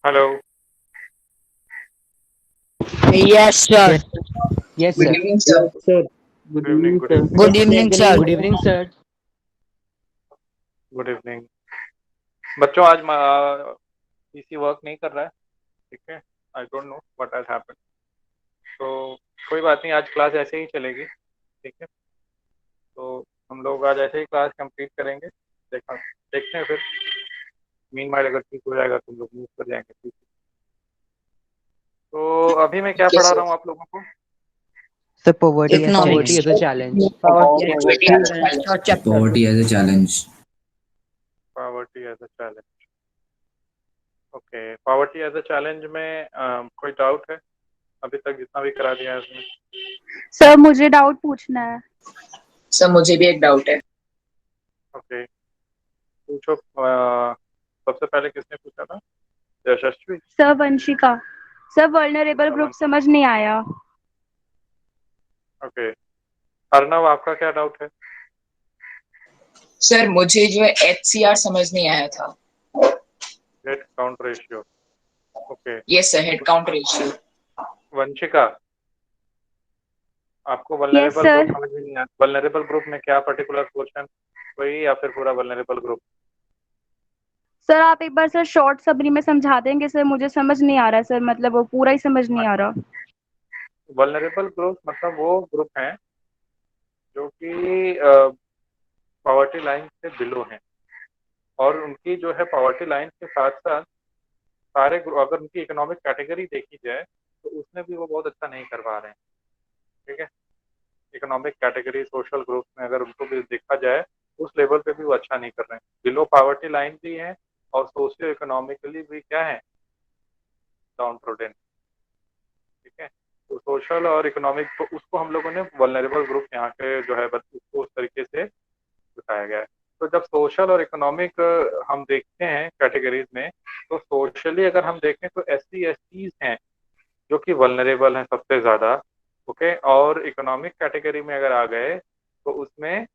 Hello. Yes, sir. Yes, yes, Good sir. evening, sir. Sir, good good evening, evening, good sir. Evening, Good evening, sir. Good evening, sir. Good evening. बच्चों, आज PC work नहीं कर रहा है। ठीक है। I don't know what has happened. तो कोई बात नहीं, आज क्लास ऐसे ही चलेगी। ठीक है। तो हम लोग आज ऐसे ही क्लास कंप्लीट करेंगे। देखते हैं फिर। मीनवाइल अगर ठीक हो जाएगा तो हम लोग मूव कर जाएंगे पीसी। तो अभी मैं क्या Yes, पढ़ा sir. रहा हूँ आप लोगों को? Sir, poverty as Economics. poverty as a Economics. challenge. Poverty as a challenge. Short chapter. Poverty as a challenge. Poverty as a challenge. Okay, poverty as a challenge में कोई डाउट है? अभी तक जितना भी करा दिया है उसमें। सर मुझे डाउट पूछना है। सर मुझे भी एक डाउट है। ओके, पूछो। सबसे पहले किसने पूछा था? Yashasvi. Sir Vanshika. Sir vulnerable group समझ नहीं आया। ओके, अर्नव, आपका क्या डाउट है? सर मुझे जो है HCR समझ नहीं आया था। Head count ratio. Okay. Yes sir, head count ratio. Vanshika, आपको यस वल्नरेबल ग्रुप सर। समझ में नहीं आया? वल्नरेबल ग्रुप में क्या पर्टिकुलर पोर्शन, कोई या फिर पूरा वल्नरेबल ग्रुप? सर आप एक बार सर शॉर्ट सबरी में समझा देंगे सर, मुझे समझ नहीं आ रहा सर, मतलब वो पूरा ही समझ नहीं आ रहा। वल्नरेबल ग्रुप मतलब वो ग्रुप हैं जो कि पॉवर्टी लाइन से बिलो हैं, और उनकी जो है पॉवर्टी लाइन के साथ साथ सारे अगर उनकी इकोनॉमिक कैटेगरी देखी जाए तो उसमें भी वो बहुत अच्छा नहीं कर पा रहे हैं। ठीक है। इकोनॉमिक कैटेगरी सोशल ग्रुप में अगर उनको भी देखा जाए उस लेवल पे भी वो अच्छा नहीं कर रहे हैं, बिलो पॉवर्टी लाइन भी है और सोशियो इकोनॉमिकली भी क्या है, डाउन प्रोडेंट। ठीक है। तो सोशल और इकोनॉमिक तो उसको हम लोगों ने वल्नरेबल ग्रुप यहाँ के जो है उसको उस तरीके से बताया गया है। तो जब सोशल और इकोनॉमिक हम देखते हैं कैटेगरीज में, तो सोशली अगर हम देखें तो SC STs हैं जो कि वल्नरेबल हैं सबसे ज़्यादा। ओके। और इकोनॉमिक कैटेगरी में अगर आ गए तो उसमें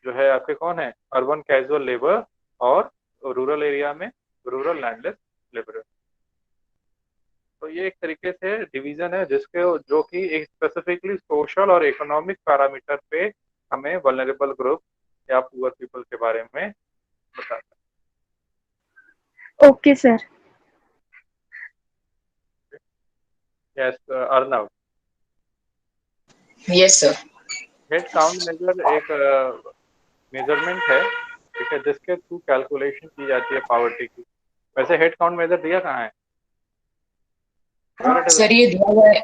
जो है आपके कौन है, अर्बन कैजुअल लेबर और रूरल एरिया में रूरल लैंडलेस लेबर। तो ये एक तरीके से डिवीजन है जिसके जो कि एक स्पेसिफिकली सोशल और इकोनॉमिक पैरामीटर पे हमें वल्नरेबल ग्रुप या पुअर पीपल के बारे में बताता ओके सर। है। Yes, Arnav. Yes sir. Head count measure एक मेजरमेंट है, ठीक है, जिसके थ्रू कैलकुलेशन की जाती है पावर्टी की। वैसे हेड काउंट मेजर दिया कहाँ है? Where it is सर ये दिया हुआ है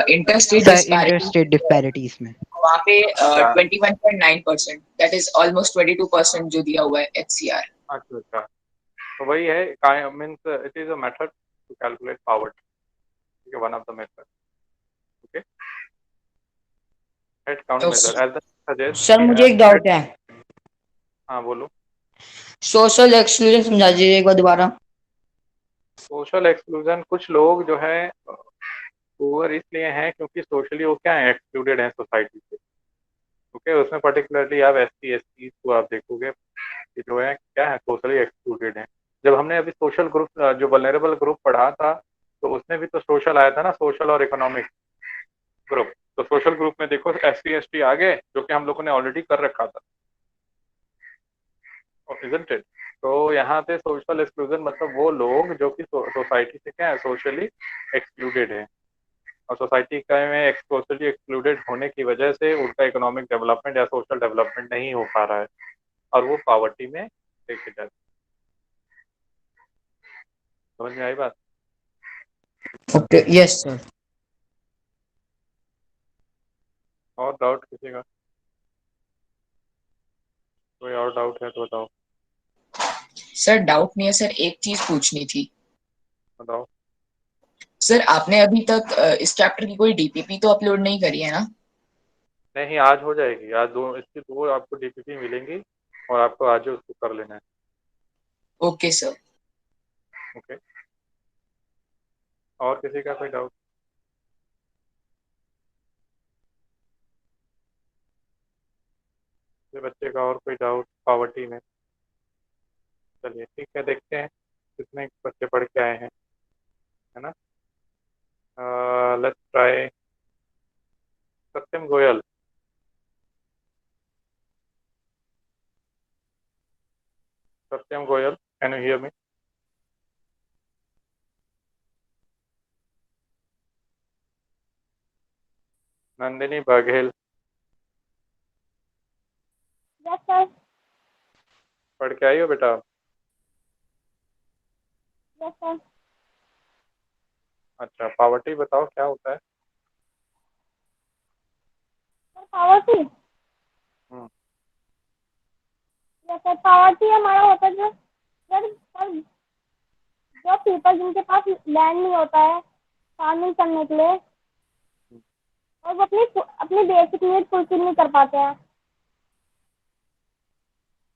inter state Sir, disparity, interstate disparities में. वहाँ पे क्या? 21.9%, दैट इज ऑलमोस्ट 22% जो दिया हुआ है HCR। अच्छा अच्छा, तो वही है, means it is a method to calculate poverty. ठीक है, one of the method. Okay. Head count measure as the suggest sir कि मुझे एक हेड। डाउट है। हाँ बोलो। सोशल एक्सक्लूजन समझा दीजिए एक बार दोबारा। सोशल एक्सक्लूजन, कुछ लोग जो है पुअर इसलिए हैं क्योंकि सोशली वो क्या है, एक्सक्लूडेड है सोसाइटी से। ओके। उसमें पर्टिकुलरली आप SC ST को आप देखोगे कि जो है क्या है, सोशली एक्सक्लूडेड है। जब हमने अभी सोशल ग्रुप जो वल्नरेबल ग्रुप पढ़ा था तो उसमें भी तो सोशल आया था ना, सोशल और इकोनॉमिक ग्रुप। तो सोशल ग्रुप में देखो SC ST आ गए जो कि हम लोगों ने ऑलरेडी कर रखा था, इजंट इट? तो यहाँ पे सोशल एक्सक्लूजन मतलब वो लोग जो कि सोसाइटी से क्या है, सोशली एक्सक्लूडेड है, और सोसाइटी का में सोशली एक्सक्लूडेड होने की वजह से उनका इकोनॉमिक डेवलपमेंट या सोशल डेवलपमेंट नहीं हो पा रहा है और वो पावर्टी में देखे जाते। समझ में आई बात? Okay, yes sir. और डाउट किसी का? कोई और डाउट है तो बताओ। सर डाउट नहीं है सर, एक चीज पूछनी थी। बताओ। सर आपने अभी तक इस चैप्टर की कोई DPP तो अपलोड नहीं करी है ना? नहीं, आज हो जाएगी। आज दो इसकी दो आपको DPP मिलेंगी और आपको आज ही उसको कर लेना है। Okay sir. ओके। और किसी का कोई डाउट? बच्चे का और कोई डाउट पावर्टी में? चलिए ठीक है, देखते हैं कितने बच्चे पढ़ के आए हैं। है ना? Let's try Satyam Goyal. Satyam Goyal, can you hear me? Nandini Baghel, yes sir. पढ़ के आई हो बेटा? Yes sir. अच्छा, पावर्टी बताओ क्या होता है? Sir poverty. Hmm, yes sir, poverty हमारा होता है जो सर जो पीपल जिनके पास लैंड नहीं होता है फार्मिंग करने के लिए, और वो अपनी बेसिक नीड फुलफिल नहीं कर पाते हैं,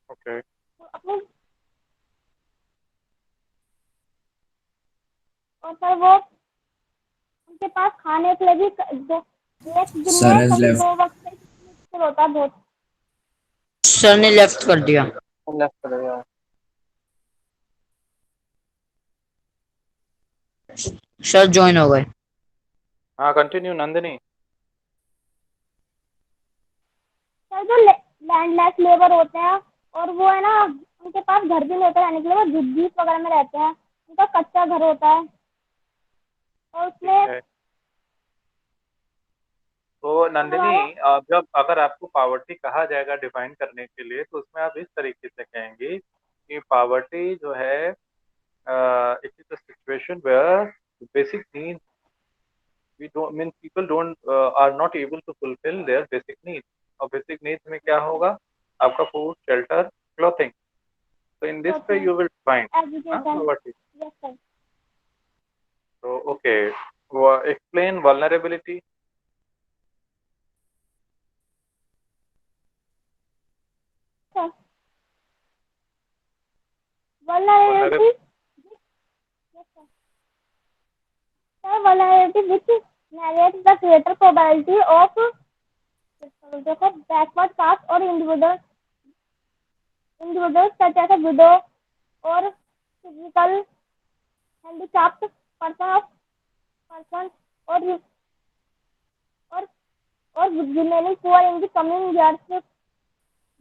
ओके. तो अपनी, और सर वो उनके पास खाने के लिए भी जो एक दिन Sir में has कभी left. 2 वक्त का मुश्किल होता है बहुत. सर ने लेफ्ट कर दिया. लेफ्ट करेगा. सर ज्वाइन हो गए. हाँ, कंटिन्यू नंदिनी. सर जो लैंडलेस लेबर होते हैं और वो है ना, उनके पास घर भी नहीं होता रहने के लिए, वो झुग्गी वगैरह में रहते हैं, उनका कच्चा घर होता है और ठीक उसमें है. तो नंदिनी, जब अगर आपको पावर्टी कहा जाएगा डिफाइन करने के लिए, तो उसमें आप इस तरीके से कहेंगे कि पावर्टी जो है, it is a situation where basic need we don't mean people don't are not able to fulfill their basic needs. और basic needs में क्या होगा? आपका food, shelter, clothing. So in this way you will find education. poverty. Yes sir. So okay, explain vulnerability. Sir vulnerability. Vulnerability. Yes, sir. Sir, vulnerability which narrates the greater probability of backward caste or individuals such as a widow or physical handicapped person or or or remaining poor in the coming years.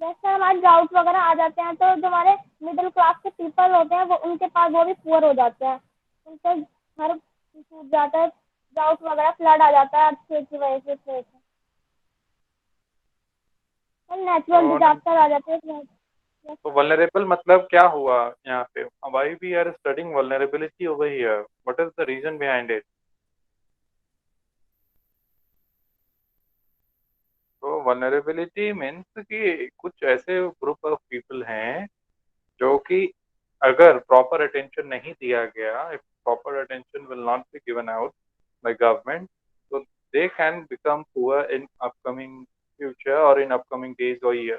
जैसे हमारे doubt वगैरह आ जाते हैं तो जो हमारे middle class के people होते हैं वो उनके पास वो भी पुअर हो जाते हैं, उनके घर टूट जाता है, डाउट वगैरह फ्लड आ जाता है अच्छे की वजह से, इस वजह से नेचुरल तो डिजास्टर आ जाते हैं. तो vulnerable मतलब क्या हुआ यहाँ पे? Why we are studying vulnerability over here? What is the reason behind it? तो vulnerability means कि कुछ ऐसे ग्रुप ऑफ पीपल हैं जो कि अगर प्रॉपर अटेंशन नहीं दिया गया, if proper attention will not be given out by government, so they can become poor in upcoming future or in upcoming days or year.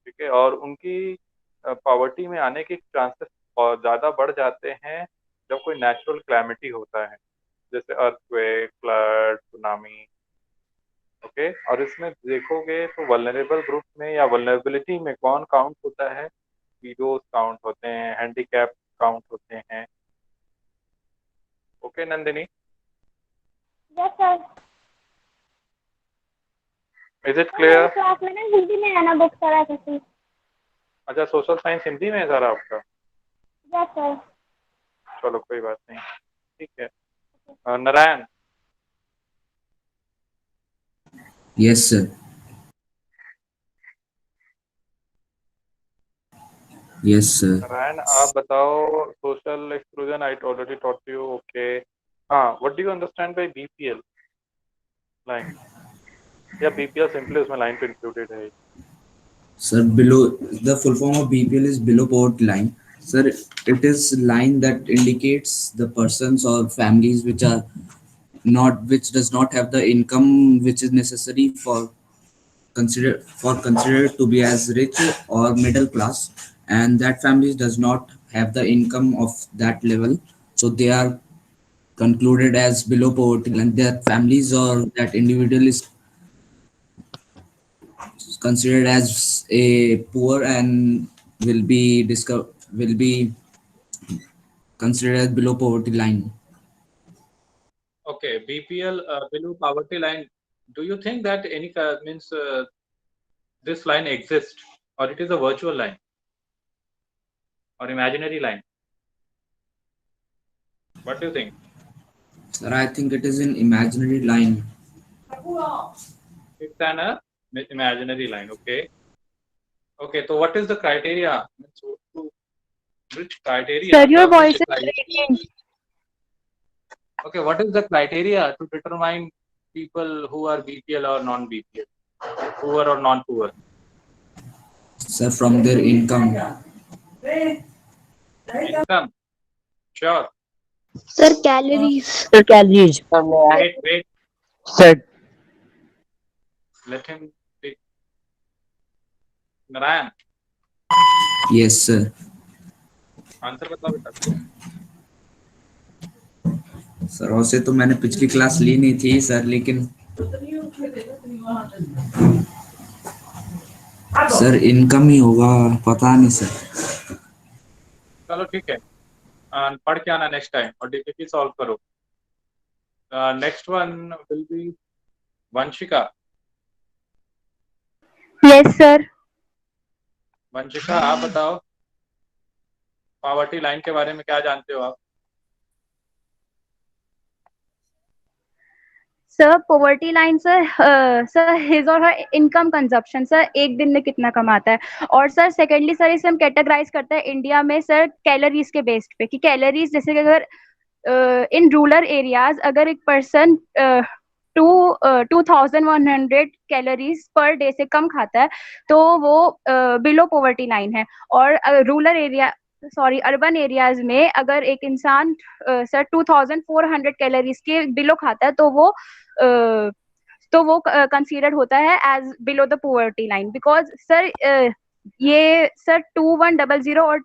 ठीक है. और उनकी पॉवर्टी में आने के चांसेस और ज़्यादा बढ़ जाते हैं जब कोई नेचुरल क्लैमिटी होता है, जैसे अर्थक्वेक, फ्लड, सुनामी. ओके. और इसमें देखोगे तो वल्नरेबल ग्रुप में या वल्नरेबिलिटी में कौन काउंट होता है? वीडोज काउंट होते हैं, हैंडीकैप काउंट होते हैं. Okay Nandini, yes sir. Is it मेरी क्लियर? क्लास में ना हिंदी में है ना बुक सर ऐसे. अच्छा, सोशल साइंस हिंदी में है सारा आपका? Yes sir. चलो कोई बात नहीं, ठीक है. Narayan. Yes, sir. Yes, sir. Narayan, आप बताओ. Social exclusion I already taught you. Okay. हाँ, what do you understand by BPL line? या बीपीएल सिंपली उसमें लाइन पे इंक्लूडेड है? Sir, below the full form of BPL is below poverty line. Sir, it is line that indicates the persons or families which does not have the income which is necessary considered to be as rich or middle class, and that families does not have the income of that level, so they are concluded as below poverty line. Their families or that individual is considered as a poor and will be considered as below poverty line. Okay, BPL below poverty line. Do you think that any means this line exists, or it is a virtual line or imaginary line? What do you think? Sir, I think it is an imaginary line. It's an imaginary line. Okay. Okay. So what is the criteria? Which criteria? Sir, your government voice is applies? breaking. Okay. What is the criteria to determine people who are BPL or non-BPL, poor or non-poor? Sir, from their income. Income. Sure. Sir, calories. Sir, calories. Wait. Sir, Let him speak. Narayan, Yes, sir. Answer बताओ बेटा. Sir वैसे तो मैंने पिछली class ली नहीं थी sir, लेकिन sir income ही होगा, पता नहीं सर. चलो ठीक है. पढ़ के आना नेक्स्ट टाइम और डीपीपी सॉल्व करो. Next one will be Vanshika. Yes, sir. Vanshika, आप बताओ पॉवर्टी लाइन के बारे में क्या जानते हो आप? Sir poverty line sir sir his और हर इनकम कंजप्शन सर एक दिन में कितना कमाता है. और सर सेकेंडली सर इसे हम कैटेगराइज करते हैं इंडिया में सर कैलोरीज के बेस्ड पे कि कैलोरीज जैसे कि अगर इन रूरल एरियाज अगर एक पर्सन 2100 कैलोरीज पर डे से कम खाता है तो वो बिलो पॉवर्टी लाइन है. और rural area sorry urban areas में अगर एक इंसान सर 2400 कैलोरीज के बिलो खाता है तो वो कंसीडर्ड होता है as below the poverty line. Because sir ये सर 2100 और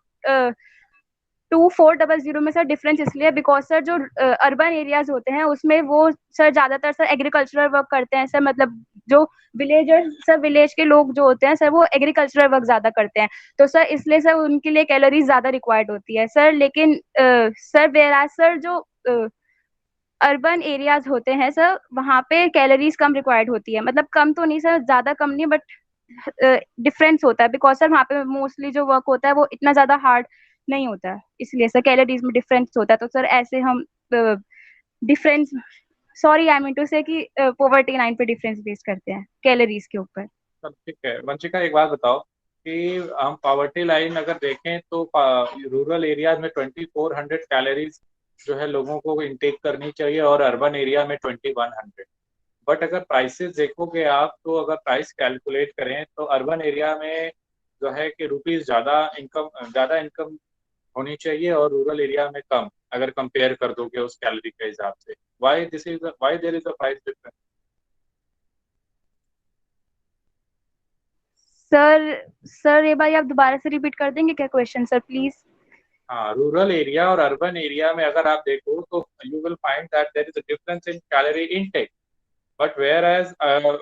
2400 में सर डिफरेंस इसलिए बिकॉज सर जो अर्बन एरियाज होते हैं उसमें वो सर ज्यादातर सर एग्रीकल्चरल वर्क करते हैं सर. मतलब जो विलेजर्स सर विलेज के लोग जो होते हैं सर वो एग्रीकल्चरल वर्क ज्यादा करते हैं तो सर इसलिए सर उनके लिए कैलोरीज ज्यादा रिक्वायर्ड होती है सर. लेकिन सर वेराज सर जो अर्बन एरियाज होते हैं सर वहाँ पे कैलोरीज कम रिक्वायर्ड होती है. मतलब कम तो नहीं सर, ज्यादा कम नहीं, बट डिफरेंस होता है बिकॉज सर वहाँ पे मोस्टली जो वर्क होता है वो इतना ज्यादा हार्ड नहीं होता है, इसलिए सर कैलोरीज में डिफरेंस होता है. तो सर ऐसे हम difference sorry I mean to say कि पॉवर्टी लाइन पे डिफरेंस बेस करते हैं कैलोरीज के ऊपर. सब ठीक है. वंशिका, एक बात बताओ कि हम पॉवर्टी लाइन अगर देखें तो रूरल एरियाज में 2400 कैलोरीज जो है लोगों को इनटेक करनी चाहिए और अर्बन एरिया में 2100. बट अगर प्राइसेस देखोगे आप तो अगर प्राइस कैलकुलेट करें तो अर्बन एरिया में जो है कि रुपीज ज़्यादा इनकम होनी चाहिए और रूरल एरिया में कम, अगर कंपेयर कर दोगे उस कैलोरी के हिसाब से. Why there is a price difference? Sir ये बार आप दोबारा से रिपीट कर देंगे क्या क्वेश्चन सर प्लीज? हाँ, रूरल एरिया और अर्बन एरिया में अगर आप देखो तो you will find that there is a difference in calorie intake. But whereas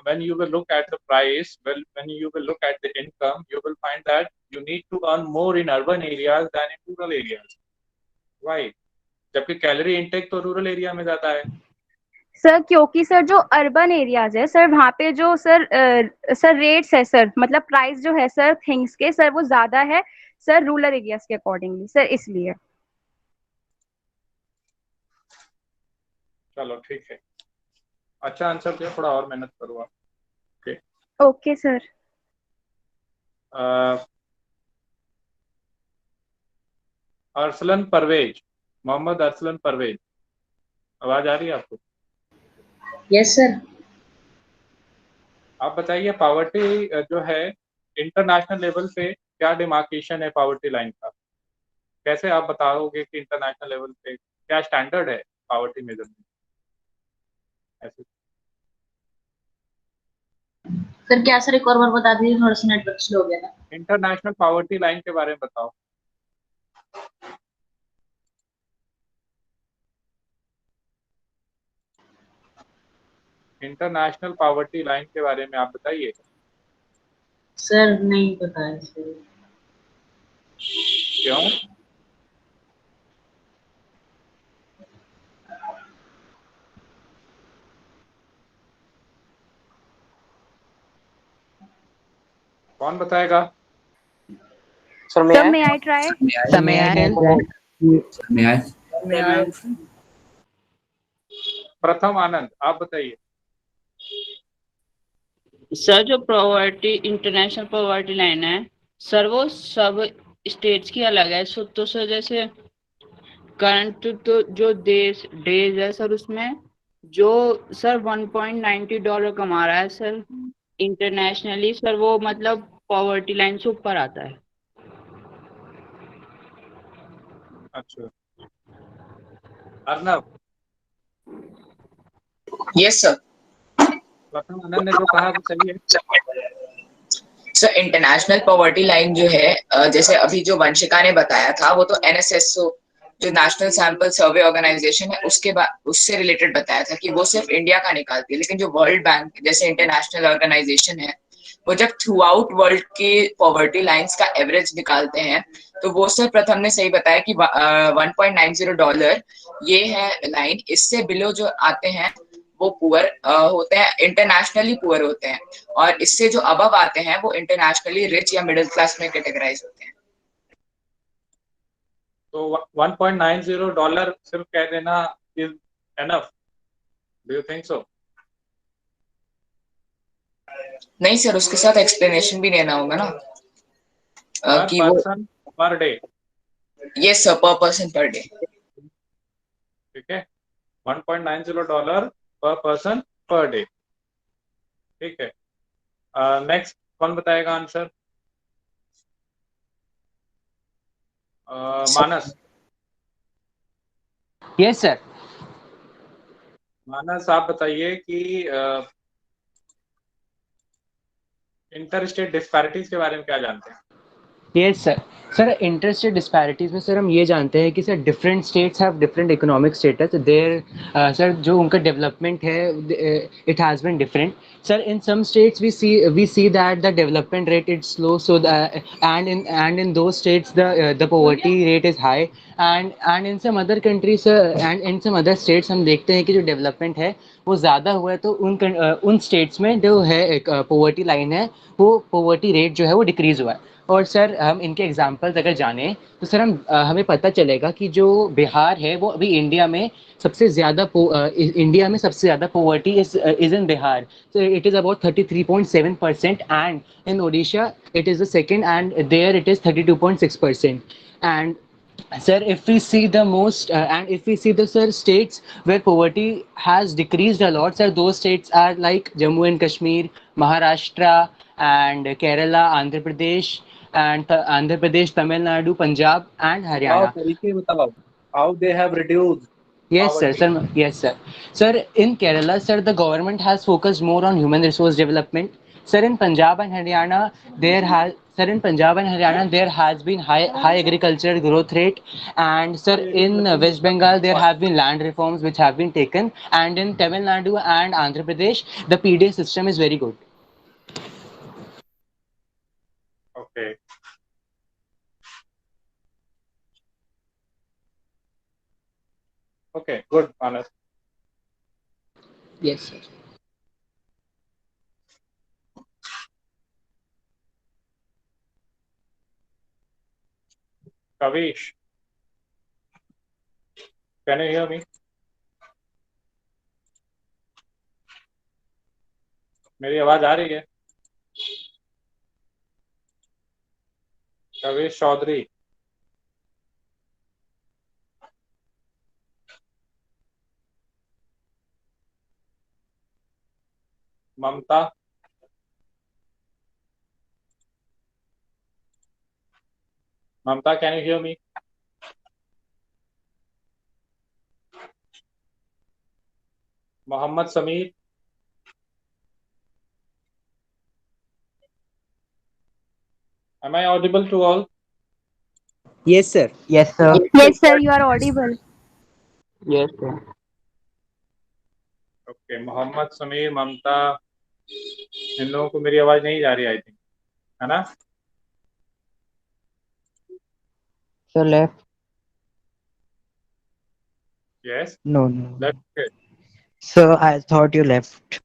when you will look at the price, when you will look at the income, you will find that you need to earn more in urban areas than in rural areas. Why? जबकि calorie intake तो rural area में ज्यादा है. Sir क्योंकि sir जो urban areas है sir वहाँ पे जो सर रेट्स है सर, मतलब प्राइस जो है सर थिंग्स के सर वो ज्यादा है सर रूरल एरियाज के अकॉर्डिंगली सर, इसलिए. चलो ठीक है. अच्छा आंसर दिया, थोड़ा और मेहनत करो आप. Okay. Okay sir. Arsalan Parvez, Mohammad Arsalan Parvez, आवाज आ रही है आपको? Yes sir. आप बताइए पॉवर्टी जो है इंटरनेशनल लेवल पे क्या डिमार्केशन है पॉवर्टी लाइन का? कैसे आप बताओगे कि इंटरनेशनल लेवल पे क्या स्टैंडर्ड है पॉवर्टी मेजरमेंट? ऐसे सर क्या सर एक और बार बता दीजिए, थोड़ा सा नेटवर्क स्लो हो गया था. इंटरनेशनल पॉवर्टी लाइन के बारे में बताओ. इंटरनेशनल पॉवर्टी लाइन के बारे में आप बताइए. सर नहीं पता है सर. क्यों? कौन बताएगा? Sir may I try? Sir, may I help? May I? प्रथम आनंद, आप बताइए। सर जो पॉवर्टी इंटरनेशनल पॉवर्टी लाइन है सर वो सब स्टेट्स की अलग है। तो सर जैसे करंट तो जो देश डेज है सर उसमें जो सर $1.90 कमा रहा है सर इंटरनेशनली सर वो मतलब पॉवर्टी लाइन से ऊपर आता है। अच्छा, अर्नब, यस सर। प्रथम आनंद ने जो कहा वो सही है। सर इंटरनेशनल पॉवर्टी लाइन जो है जैसे अभी जो वंशिका ने बताया था वो तो एनएसएसओ जो नेशनल सैंपल सर्वे ऑर्गेनाइजेशन है उसके बाद उससे रिलेटेड बताया था कि वो सिर्फ इंडिया का निकालती है, लेकिन जो वर्ल्ड बैंक जैसे इंटरनेशनल ऑर्गेनाइजेशन है वो जब थ्रू आउट वर्ल्ड के पॉवर्टी लाइंस का एवरेज निकालते हैं तो वो सर प्रथम ने सही बताया कि $1.90 ये है लाइन, इससे बिलो जो आते हैं वो पुअर होते हैं, इंटरनेशनली पुअर होते हैं, और इससे जो अबव आते हैं वो इंटरनेशनली रिच या मिडिल क्लास में कैटेगराइज होते हैं। तो $1.90 सिर्फ कह देना is enough? Do you think so? नहीं सर, उसके साथ एक्सप्लेनेशन भी देना होगा ना कि वो person per day. Yes sir, पर पर्सन पर डे। ठीक है, $1.90 पर पर्सन पर डे। ठीक है, नेक्स्ट कौन बताएगा आंसर? मानस। Yes, sir. मानस, आप बताइए कि इंटर स्टेट डिस्पैरिटीज के बारे में क्या जानते हैं? Yes, sir. Sir interstate disparities में सर हम ये जानते हैं कि sir different states have different economic status there. Sir जो उनका डेवलपमेंट है it has been different. Sir in some states we see that the development rate is slow so and in those states the poverty rate is high and in some other countries and in some other states हम देखते हैं कि जो development है वो ज़्यादा हुआ है तो उन स्टेट्स में जो है एक पॉवर्टी लाइन है वो पॉवर्टी रेट जो है वो डिक्रीज़ हुआ है। और सर हम इनके एग्जांपल्स अगर जानें तो सर हमें पता चलेगा कि जो बिहार है वो अभी इंडिया में सबसे ज़्यादा poverty is in Bihar. So it is about 33.7% and in Odisha it is the second and there it is 32.6%. And sir, if we see the most and if we see the sir states where poverty has decreased a lot, sir, those states are like Jammu and Kashmir, Maharashtra, and Kerala, Andhra Pradesh, Andhra Pradesh, Tamil Nadu, Punjab, and Haryana. तरीके बताओ, how they have reduced Yes, sir. poverty. Sir, yes, sir. Sir, in Kerala, sir, the government has focused more on human resource development. Sir, in Punjab and Haryana, there has been high agricultural growth rate, and sir, in West Bengal there have been land reforms which have been taken, and in Tamil Nadu and Andhra Pradesh, the PDA system is very good. Okay. Okay, good, Manas. Yes, sir. Kavish, can you hear me? मेरी आवाज आ रही है? कविश चौधरी, ममता, Mamta, can you hear me? Mohammad Sameer, am I audible to all? Yes, sir. Yes, sir. Yes, sir, you are audible. Yes, sir. Okay, Mohammad Sameer, ममता, इन लोगों को मेरी आवाज नहीं जा रही, आई थिंक, है ना? So left. Yes. No. That's okay. So I thought you left.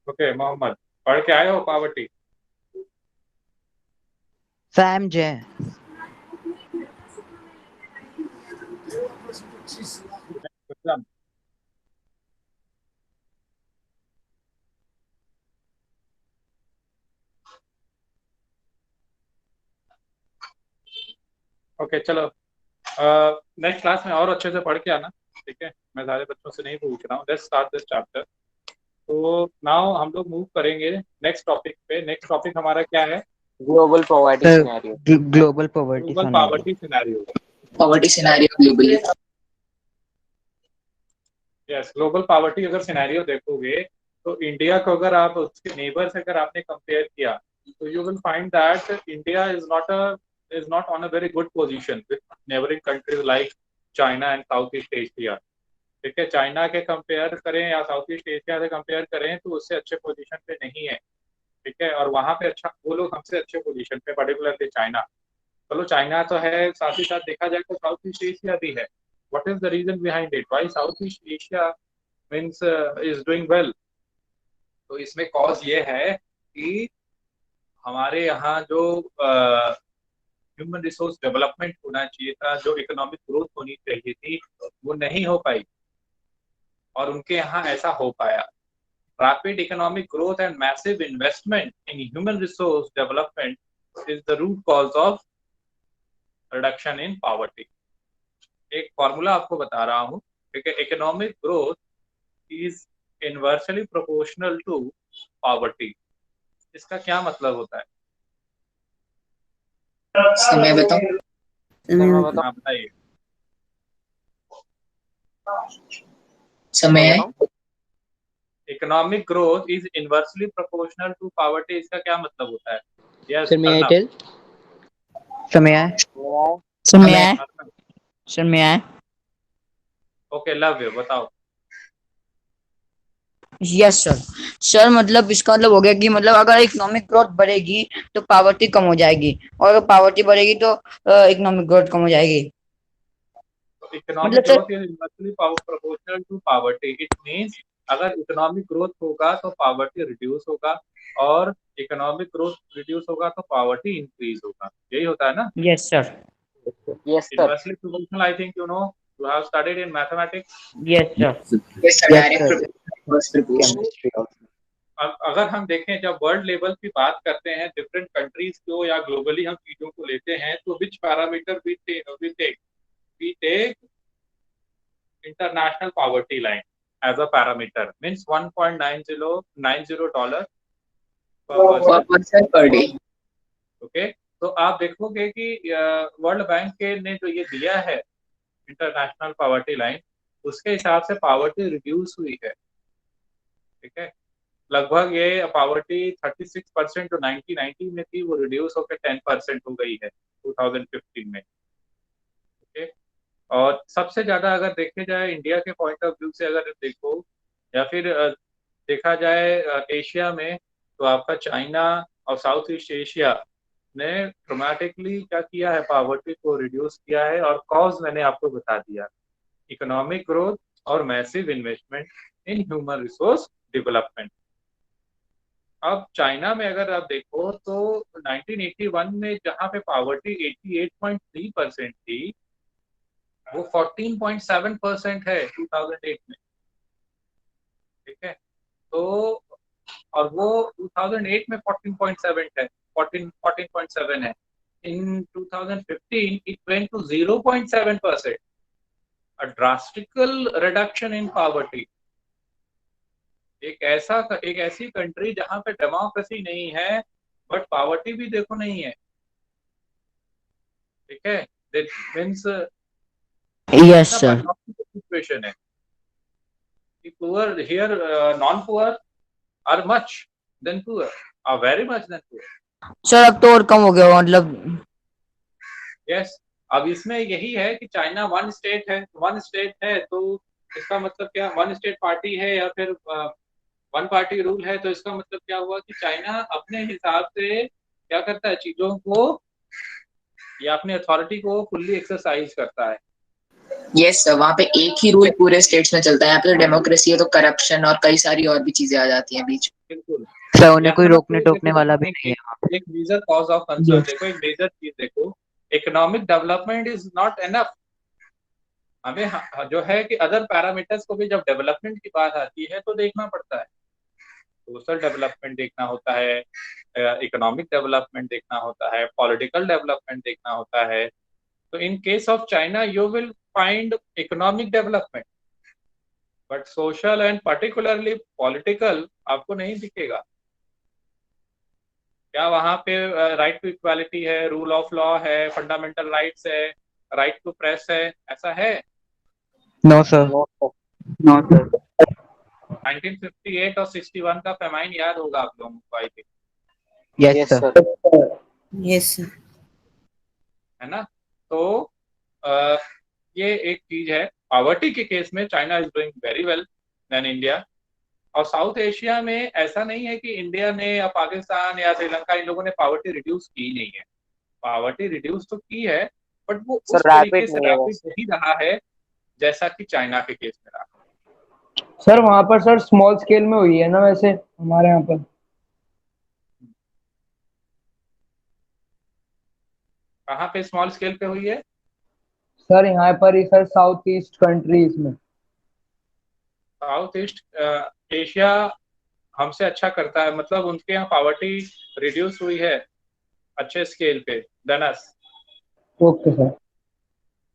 Okay, Mohammad, पढ़ के आए हो poverty? Sam J. Vikram, okay चलो नेक्स्ट क्लास में और अच्छे से पढ़ के आना, ठीक है। मैं सारे बच्चों से नहीं पूछ रहा हूँ, लेट्स स्टार्ट दिस चैप्टर। तो नाउ हम लोग मूव करेंगे नेक्स्ट टॉपिक पे। नेक्स्ट टॉपिक हमारा क्या है? Global poverty Sir, scenario. global poverty global scenario. Poverty scenario. Poverty scenario globally. Yes, global poverty अगर सिनेरियो देखोगे तो इंडिया को अगर आप उसके नेबर से अगर आपने कंपेयर किया तो you will find that India is not on a very good position with neighbouring countries like China and south East Asia. ठीक है, चाइना के कंपेयर करें या साउथ ईस्ट एशिया से कंपेयर करें तो उससे अच्छे पोजीशन पे नहीं है। ठीक है, और वहां पे अच्छा, वो लोग हमसे अच्छे पोजीशन पे, पर्टिकुलरली चाइना। चलो चाइना तो है, साथ ही साथ देखा जाए तो साउथ ईस्ट एशिया भी है। What is the reason behind it, why South East Asia means is doing well? तो इसमें कॉज ये है कि हमारे यहाँ जो ह्यूमन रिसोर्स डेवलपमेंट होना चाहिए था, जो इकोनॉमिक ग्रोथ होनी चाहिए थी, वो नहीं हो पाई और उनके यहाँ ऐसा हो पाया। Rapid economic growth and massive investment in human resource development is the root cause of reduction in poverty. एक फॉर्मूला आपको बता रहा हूँ, ठीक है। Economic growth is inversely proportional to poverty. इसका क्या मतलब होता है? समय बताओ। हाँ बताइए। समय है economic growth is inversely proportional to poverty, इसका क्या मतलब होता है? Yes Sir, may I tell? समय ओके, लव यू, बताओ। Yes sir. सर मतलब इसका मतलब हो गया कि मतलब अगर इकोनॉमिक ग्रोथ बढ़ेगी तो पावर्टी कम हो जाएगी, और अगर पावर्टी बढ़ेगी तो इकोनॉमिक ग्रोथ कम हो जाएगी। Economic growth is inversely proportional to poverty. It means अगर इकोनॉमिक ग्रोथ होगा तो पॉवर्टी रिड्यूस होगा, और इकोनॉमिक ग्रोथ रिड्यूस होगा तो पॉवर्टी इंक्रीज होगा। यही होता है ना? Yes sir. Yes sir. Inversely proportional, I think you have studied in mathematics. Yes sir. Yes, sir, direct proportion. chemistry also. अगर हम देखें, जब वर्ल्ड लेवल की बात करते हैं डिफरेंट कंट्रीज को या ग्लोबली हम चीजों को लेते हैं, तो which parameter we take international poverty line as a parameter, means $1.90 Per person per day. Okay, तो आप देखोगे कि वर्ल्ड बैंक के ने जो ये दिया है इंटरनेशनल पॉवर्टी लाइन, उसके हिसाब से पॉवर्टी रिड्यूस हुई है। ठीक है, लगभग ये पॉवर्टी 36% जो 1990 में थी, वो रिड्यूस होकर 10% हो गई है 2015 में। ओके, और सबसे ज्यादा अगर देखे जाए इंडिया के पॉइंट ऑफ व्यू से अगर देखो, या फिर देखा जाए एशिया में, तो आपका चाइना और साउथ ईस्ट एशिया ने ड्रामेटिकली क्या किया है, पॉवर्टी को रिड्यूस किया है। और कॉज मैंने आपको बता दिया, इकोनॉमिक ग्रोथ और massive investment in human resource development. अब चाइना में अगर आप देखो तो 1981 में जहां पे पॉवर्टी 88.3% थी, वो 14.7% है 2008 में। ठीक है, तो और वो 2008 में 14.7 है, 14.7 है। In 2015 it went to 0.7%, a drastical reduction in poverty. एक ऐसी कंट्री जहां पे डेमोक्रेसी नहीं है बट पॉवर्टी भी देखो नहीं है। ठीक है, that means yes sir. Situation है कि poor here, non poor are much then poor, are very much then poor. Sir अब तो और कम हो गया मतलब। यस, अब इसमें यही है कि चाइना वन स्टेट है, तो इसका मतलब क्या, वन स्टेट पार्टी है या फिर वन पार्टी रूल है, तो इसका मतलब क्या हुआ कि चाइना अपने हिसाब से क्या करता है, चीजों को या अपनी अथॉरिटी को फुल्ली एक्सरसाइज करता है। यस सर, वहाँ पे एक ही रूल पूरे स्टेट्स में चलता है। यहाँ पे तो डेमोक्रेसी है तो करप्शन और कई सारी और भी चीजें आ जाती हैं बीच में। बिल्कुल। सर उन्हें कोई यहाँ रोकने पे टोकने देखो वाला भी नहीं एक मेजर कॉज ऑफ कंसर्न देखो, एक मेजर चीज देखो, economic development is not enough. हमें जो है कि अदर पैरामीटर्स को भी जब डेवलपमेंट की बात आती है तो देखना पड़ता है। सोशल डेवलपमेंट देखना होता है, इकोनॉमिक डेवलपमेंट देखना होता है, पॉलिटिकल डेवलपमेंट देखना होता है। तो in case of China you will find economic development, but social and particularly political आपको नहीं दिखेगा। क्या वहां पे राइट टू इक्वालिटी है, रूल ऑफ लॉ है, फंडामेंटल राइट्स है, राइट टू प्रेस है, ऐसा है? No sir. No sir. 1958 और 61 का फेमाइन याद होगा आप लोगों को, I think, yes yes sir. Sir. Yes sir. है ना? तो अ, ये एक चीज है। पॉवर्टी के केस में China is doing very well then India. और साउथ एशिया में ऐसा नहीं है कि इंडिया ने या पाकिस्तान या श्रीलंका, इन लोगों ने पॉवर्टी रिड्यूस की नहीं है। पॉवर्टी रिड्यूस तो की है, बट वो सर उस तरीके रैपिड से नहीं है रैपिड बस। नहीं रहा है जैसा कि चाइना के केस में रहा। सर वहां पर सर स्मॉल स्केल में हुई है ना, वैसे हमारे यहाँ पर। कहाँ पे स्मॉल स्केल पे हुई है? सर यहाँ पर ही सर, साउथ ईस्ट कंट्रीज में। साउथ ईस्ट एशिया हमसे अच्छा करता है, मतलब उनके यहाँ पॉवर्टी रिड्यूस हुई है अच्छे स्केल पे than us. Okay sir.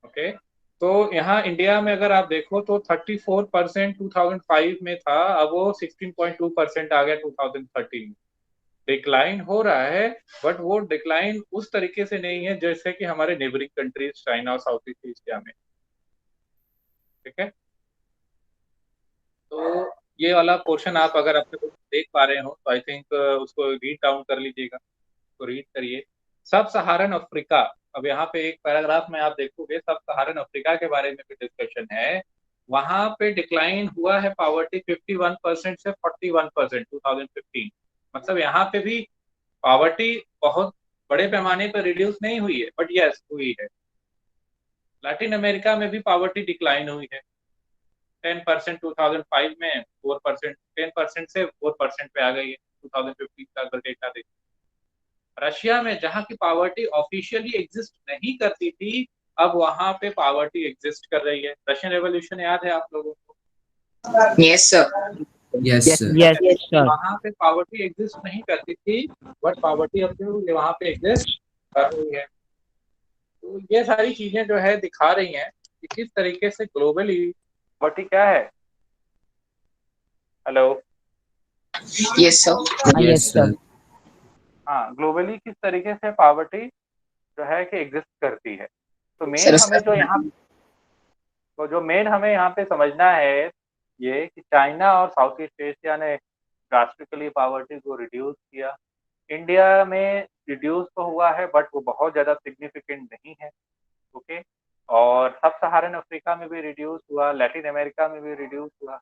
Okay, तो यहाँ इंडिया में अगर आप देखो तो 34% 2005 में था, अब वो 16.2% आ गया 2013 में। डिक्लाइन हो रहा है, बट वो डिक्लाइन उस तरीके से नहीं है जैसे कि हमारे नेबरिंग कंट्रीज चाइना और साउथ ईस्ट एशिया में। ठीक है, तो ये वाला पोर्शन आप अगर अपने को देख पा रहे हो तो आई थिंक उसको रीड डाउन कर लीजिएगा, तो रीड करिए। सब सहारन अफ्रीका, अब यहाँ पे एक पैराग्राफ में आप देखोगे सब सहारन अफ्रीका के बारे में भी डिस्कशन है। वहां पे डिक्लाइन हुआ है पॉवर्टी 51% से 41% 2015। मतलब यहाँ पे भी पॉवर्टी बहुत बड़े पैमाने पर रिड्यूस नहीं हुई है, बट यस हुई है। लैटिन अमेरिका में भी पॉवर्टी डिक्लाइन हुई है 10% 2005 में, 4%, 10% से 4% पे आ गई है 2015 का अगर डेटा देखें। रशिया में जहां की पॉवर्टी ऑफिशियली एग्जिस्ट नहीं करती थी, अब वहां पे पॉवर्टी एग्जिस्ट कर रही है। रशियन रेवोल्यूशन याद है आप लोगों को? Yes sir. Yes, yes sir. Yes sir. वहां पे पॉवर्टी एग्जिस्ट नहीं करती थी, बट पॉवर्टी अब जो वहां पे एग्जिस्ट कर रही है। तो ये सारी चीजें जो है दिखा रही हैं कि किस तरीके से ग्लोबली पॉवर्टी क्या है। Hello? Yes sir. Yes, yes sir. Sir. हाँ, ग्लोबली किस तरीके से पॉवर्टी जो है कि एग्जिस्ट करती है। तो मेन सर हमें जो यहाँ, तो जो मेन हमें यहाँ पे समझना है ये कि चाइना और साउथ ईस्ट एशिया ने ड्रास्टिकली पॉवर्टी को रिड्यूस किया। इंडिया में रिड्यूस तो हुआ है, बट वो बहुत ज़्यादा सिग्निफिकेंट नहीं है। ओके, और सब सहारन अफ्रीका में भी रिड्यूस हुआ, लैटिन अमेरिका में भी रिड्यूस हुआ।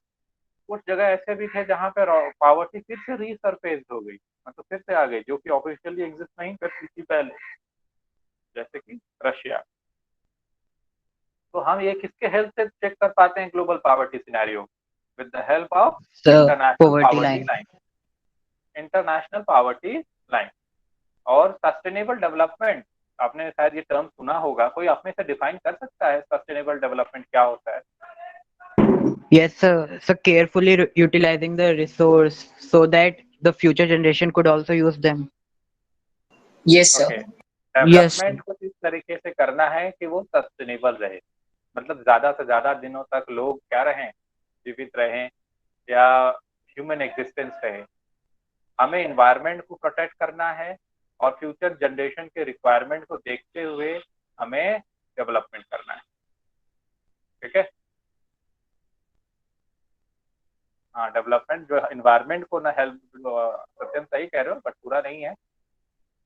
कुछ जगह ऐसे भी थे जहाँ पे पॉवर्टी फिर से रीसरफेस हो गई, मतलब फिर से आ गई, जो कि ऑफिशियली एग्जिस्ट नहीं करती थी पहले, जैसे कि रशिया। तो हम ये किसके हेल्प से चेक कर पाते हैं global poverty scenario? With the help of sir international poverty poverty line. Line. International poverty line और सस्टेनेबल डेवलपमेंट, आपने शायद ये टर्म सुना होगा। कोई अपने से डिफाइन कर सकता है सस्टेनेबल डेवलपमेंट क्या होता है? Yes, sir. So carefully utilizing the resource so that the future generation could also use them. Yes okay, sir. Yes, sir. Development को इस तरीके से करना है कि वो सस्टेनेबल रहे, मतलब ज्यादा से ज्यादा दिनों तक लोग क्या रहें, जीवित रहें, या ह्यूमन एग्जिस्टेंस रहे। हमें इन्वायरमेंट को प्रोटेक्ट करना है और फ्यूचर जनरेशन के रिक्वायरमेंट को देखते हुए हमें डेवलपमेंट करना है। ठीक है, हाँ, डेवलपमेंट जो इन्वायरमेंट को ना हेल्प, सत्यम सही कह रहे हो, बट पूरा नहीं है।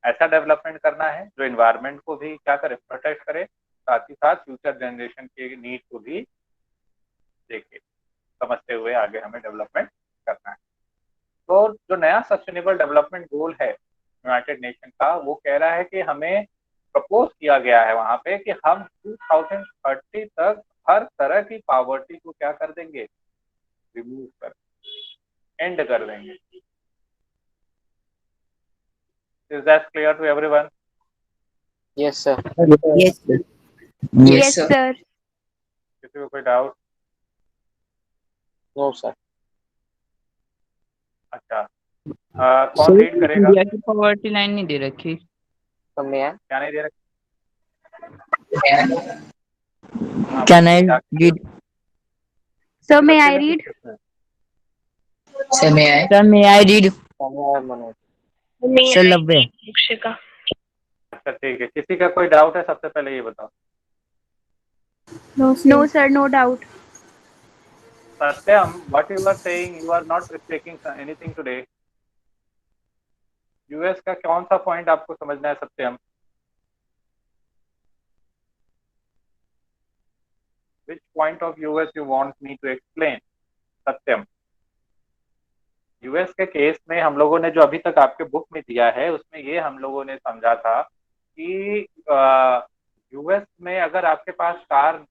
ऐसा डेवलपमेंट करना है जो इन्वायरमेंट को भी क्या करे, प्रोटेक्ट करे, साथ ही साथ फ्यूचर जनरेशन के नीड को भी देखे, समझते हुए आगे हमें डेवलपमेंट करना है। तो जो नया सस्टेनेबल डेवलपमेंट गोल है यूनाइटेड नेशन का, वो कह रहा है कि हमें प्रपोज किया गया है वहां पे कि हम 2030 तक हर तरह की पॉवर्टी को क्या कर देंगे, रिमूव कर, एंड कर देंगे। Is that clear to everyone? Yes, sir. Yes. Yes, sir. sir. किसी को कोई डाउट? No, sir. अच्छा, कौन रीड करेगा? इंडिया की पॉवर्टी लाइन नहीं दे रखी। So may I? क्या नहीं दे रखा? Can I read? Sir, may I read? Sir, may I? Sir, may I read? So may I, Manoj? Sir, Lavya. अच्छा ठीक है, किसी का कोई डाउट है? सबसे पहले ये बताओ। No, sir, no doubt. Satyam, what you are saying, you are not speaking anything today. US का कौन सा पॉइंट आपको समझना है सत्यम? Which point of US you want me to explain? Satyam, US के केस में हम लोगों ने जो अभी तक आपके बुक में दिया है उसमें ये हम लोगों ने समझा था कि यूएस में अगर आपके पास कार,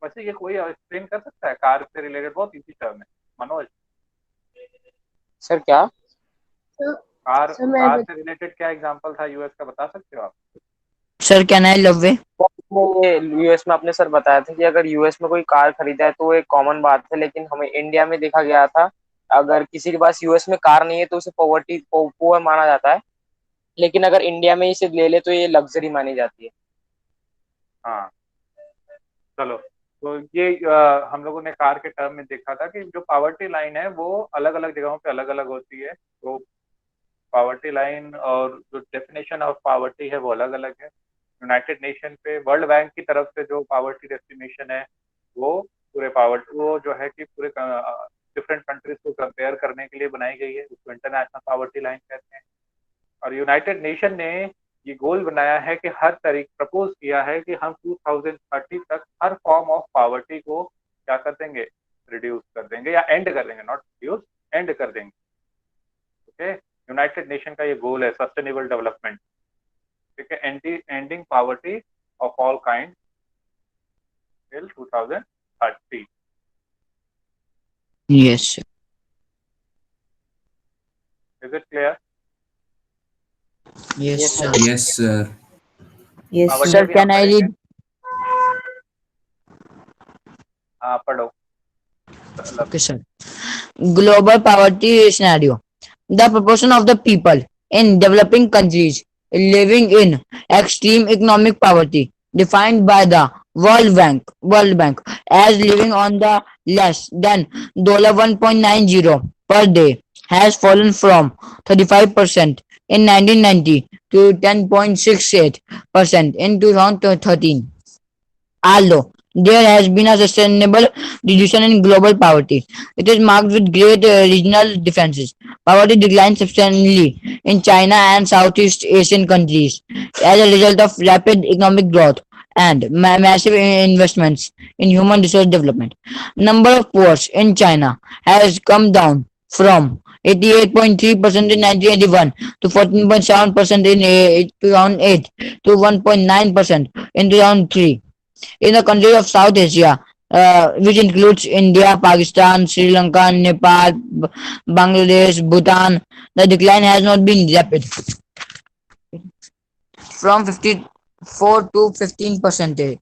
वैसे ये कोई एक्सप्लेन कर सकता है कार से रिलेटेड? बहुत इजी टर्म है मनोज। सर क्या? कार से रिलेटेड क्या एग्जांपल था यूएस का, बता सकते हो आप? Sir, can I, Lavya? ये यूएस में आपने सर बताया था कि अगर यूएस में कोई कार खरीदा है तो वो एक कॉमन बात है, लेकिन हमें इंडिया में देखा गया था अगर किसी के पास यूएस में कार नहीं है तो उसे पॉवर्टी पुअर माना जाता है, लेकिन अगर इंडिया में इसे ले ले तो ये लग्जरी मानी जाती है। हाँ चलो, तो ये हम लोगों ने कार के टर्म में देखा था कि जो पावर्टी लाइन है वो अलग अलग जगहों पे अलग अलग होती है। तो पावर्टी लाइन और जो डेफिनेशन ऑफ पावर्टी है वो अलग अलग है। यूनाइटेड नेशन पे वर्ल्ड बैंक की तरफ से जो पावर्टी डेफिनेशन है वो पूरे पावर्टी, वो जो है कि पूरे डिफरेंट कंट्रीज को कंपेयर करने के लिए बनाई गई है, उसको इंटरनेशनल पावर्टी लाइन कहते हैं। और यूनाइटेड नेशन ने ये गोल बनाया है कि हर तरीके प्रपोज किया है कि हम 2030 तक हर फॉर्म ऑफ पावर्टी को क्या कर देंगे, रिड्यूस कर देंगे या एंड कर देंगे, नॉट रिड्यूस, एंड कर देंगे। ओके, यूनाइटेड नेशन का ये गोल है सस्टेनेबल डेवलपमेंट, ठीक है, ending poverty of all kind till 2030। Yes, sir. Is it clear? Yes, sir. Yes, sir. Yes, poverty sir. भी Can हम I पढ़ेंगे। read? हाँ पढ़ो। Okay, sir. Global poverty scenario. The proportion of the people in developing countries living in extreme economic poverty, defined by the World Bank as living on the less than $1.90 per day, has fallen from 35% in 1990 to 10.68% in 2013. Although there has been a sustainable reduction in global poverty, it is marked with great regional differences. Poverty declined substantially in China and Southeast Asian countries as a result of rapid economic growth and massive investments in human resource development. Number of poor in China has come down from 88.3% in 1981 to 14.7% in 2008 to 1.9% in 2003. In the countries of South Asia, which includes India, Pakistan, Sri Lanka, Nepal, Bangladesh, Bhutan, the decline has not been rapid. From 54 to 15%.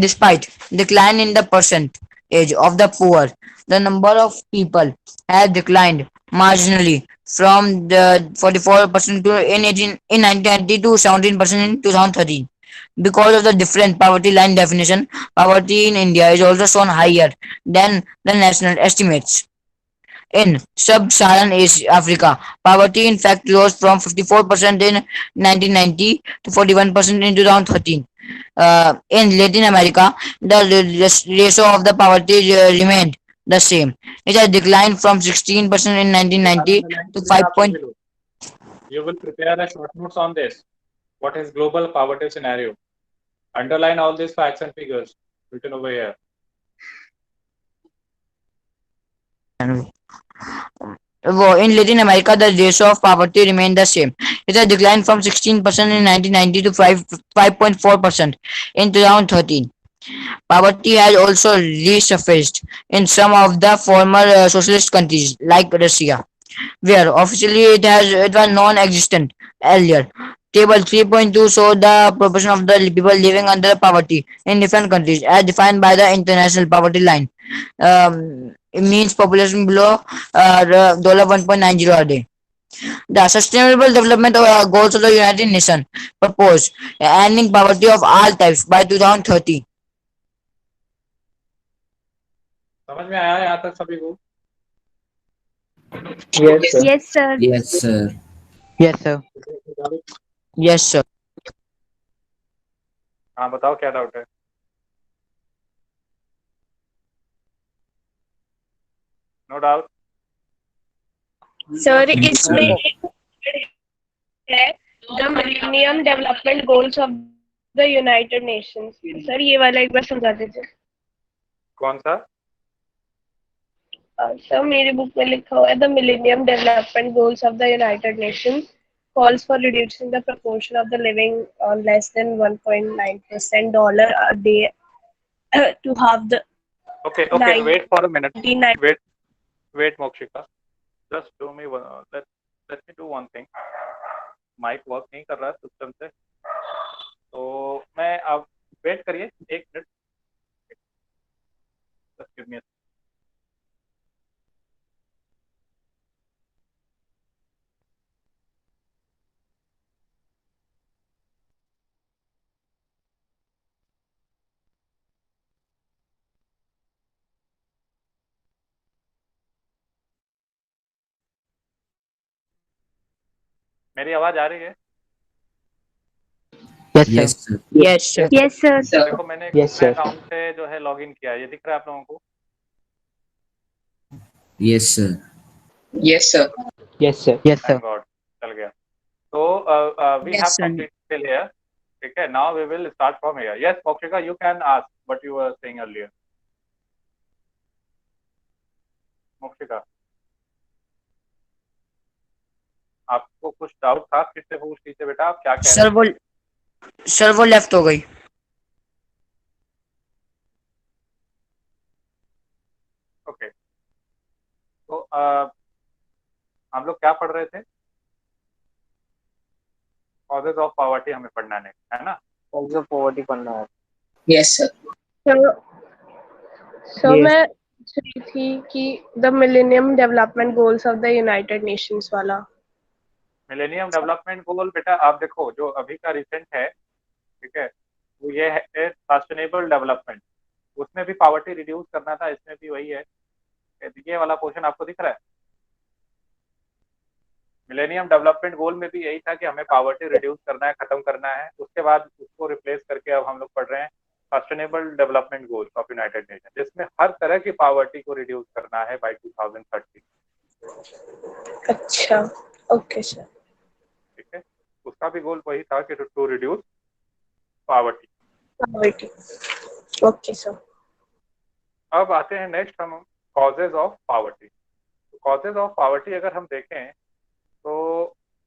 Despite decline in the percentage of the poor, the number of people has declined marginally from the 44% in 1990 to 17% in 2013. Because of the different poverty line definition, poverty in India is also shown higher than the national estimates. In sub-Saharan Africa, poverty in fact rose from 54% in 1990 to 41% in 2013. In Latin America, the ratio of the poverty remained the same. It has declined from 16% in 1990 to 5. You will prepare a short notes on this. What is global poverty scenario? Underline all these facts and figures written over here. In Latin America, the ratio of poverty remained the same. It has declined from 16% in 1990 to 5.4% in 2013. Poverty has also resurfaced in some of the former socialist countries like Russia. where officially it was non-existent earlier. Table 3.2 show the proportion of the people living under poverty in different countries as defined by the International Poverty Line. It means population below $1.90 a day. The Sustainable Development Goals of the United Nations propose ending poverty of all types by 2030. समझ में आया यहाँ तक सभी को? Yes, sir. Yes, sir. Yes, sir. Yes, sir. Yes, sir. हाँ बताओ क्या डाउट है? No doubt. सर Yes, इसमें sir. है the millennium development goals of the United Nations. Sir ये वाला एक बार समझा दीजिए. कौन सा? सर मेरी बुक में लिखा हुआ है the millennium development goals of the United Nations calls for reducing the proportion of the living on less than 1.9% dollar a day to halve the Okay, wait for a minute. 99. Wait, Mokshika. Just do me one. Let me do one thing. Mic work नहीं कर रहा है system से, तो मैं अब wait करिए 1 minute. Just give me a. मेरी आवाज आ रही है? Yes, sir. Yes, sir. Yes, sir. Yes, sir. देखो मैंने Yes, sir. अकाउंट से जो है लॉगिन किया है, ये दिख रहा है आप लोगों को? Yes, sir. Yes, sir. Yes, sir. Yes, sir. Thank God, चल गया. So we Yes, have sir. complete till here. ठीक है, now we will start from here. Yes, Mokshika, you can ask what you were saying earlier. मोक्षिका, आपको कुछ doubt था? फिर से पूछ लीजिए बेटा, आप क्या कह रहे हैं? सर वो लेफ्ट हो गई. ओके, तो हम लोग क्या पढ़ रहे थे? कॉजेज ऑफ पॉवर्टी हमें पढ़ना है ना? कॉजेज ऑफ पॉवर्टी पढ़ना है. Yes, sir. सो Yes. मैं पूछ रही थी कि the millennium development goals of the United Nations वाला. मिलेनियम डेवलपमेंट गोल बेटा आप देखो, जो अभी का रिसेंट है, ठीक है, वो ये है सस्टेनेबल डेवलपमेंट. उसमें भी पॉवर्टी रिड्यूस करना था, इसमें भी वही है. ये वाला पोर्शन आपको दिख रहा है? मिलेनियम डेवलपमेंट गोल में भी यही था कि हमें पॉवर्टी रिड्यूस करना है, खत्म करना है. उसके बाद उसको रिप्लेस करके अब हम लोग पढ़ रहे हैं sustainable development goals of United nation, जिसमें हर तरह की पॉवर्टी को रिड्यूस करना है बाय 2030. अच्छा, ओके सर. ठीक है, उसका भी गोल वही था कि to reduce poverty. Okay sir. अब आते हैं नेक्स्ट हम causes of poverty. Causes of poverty अगर हम देखें तो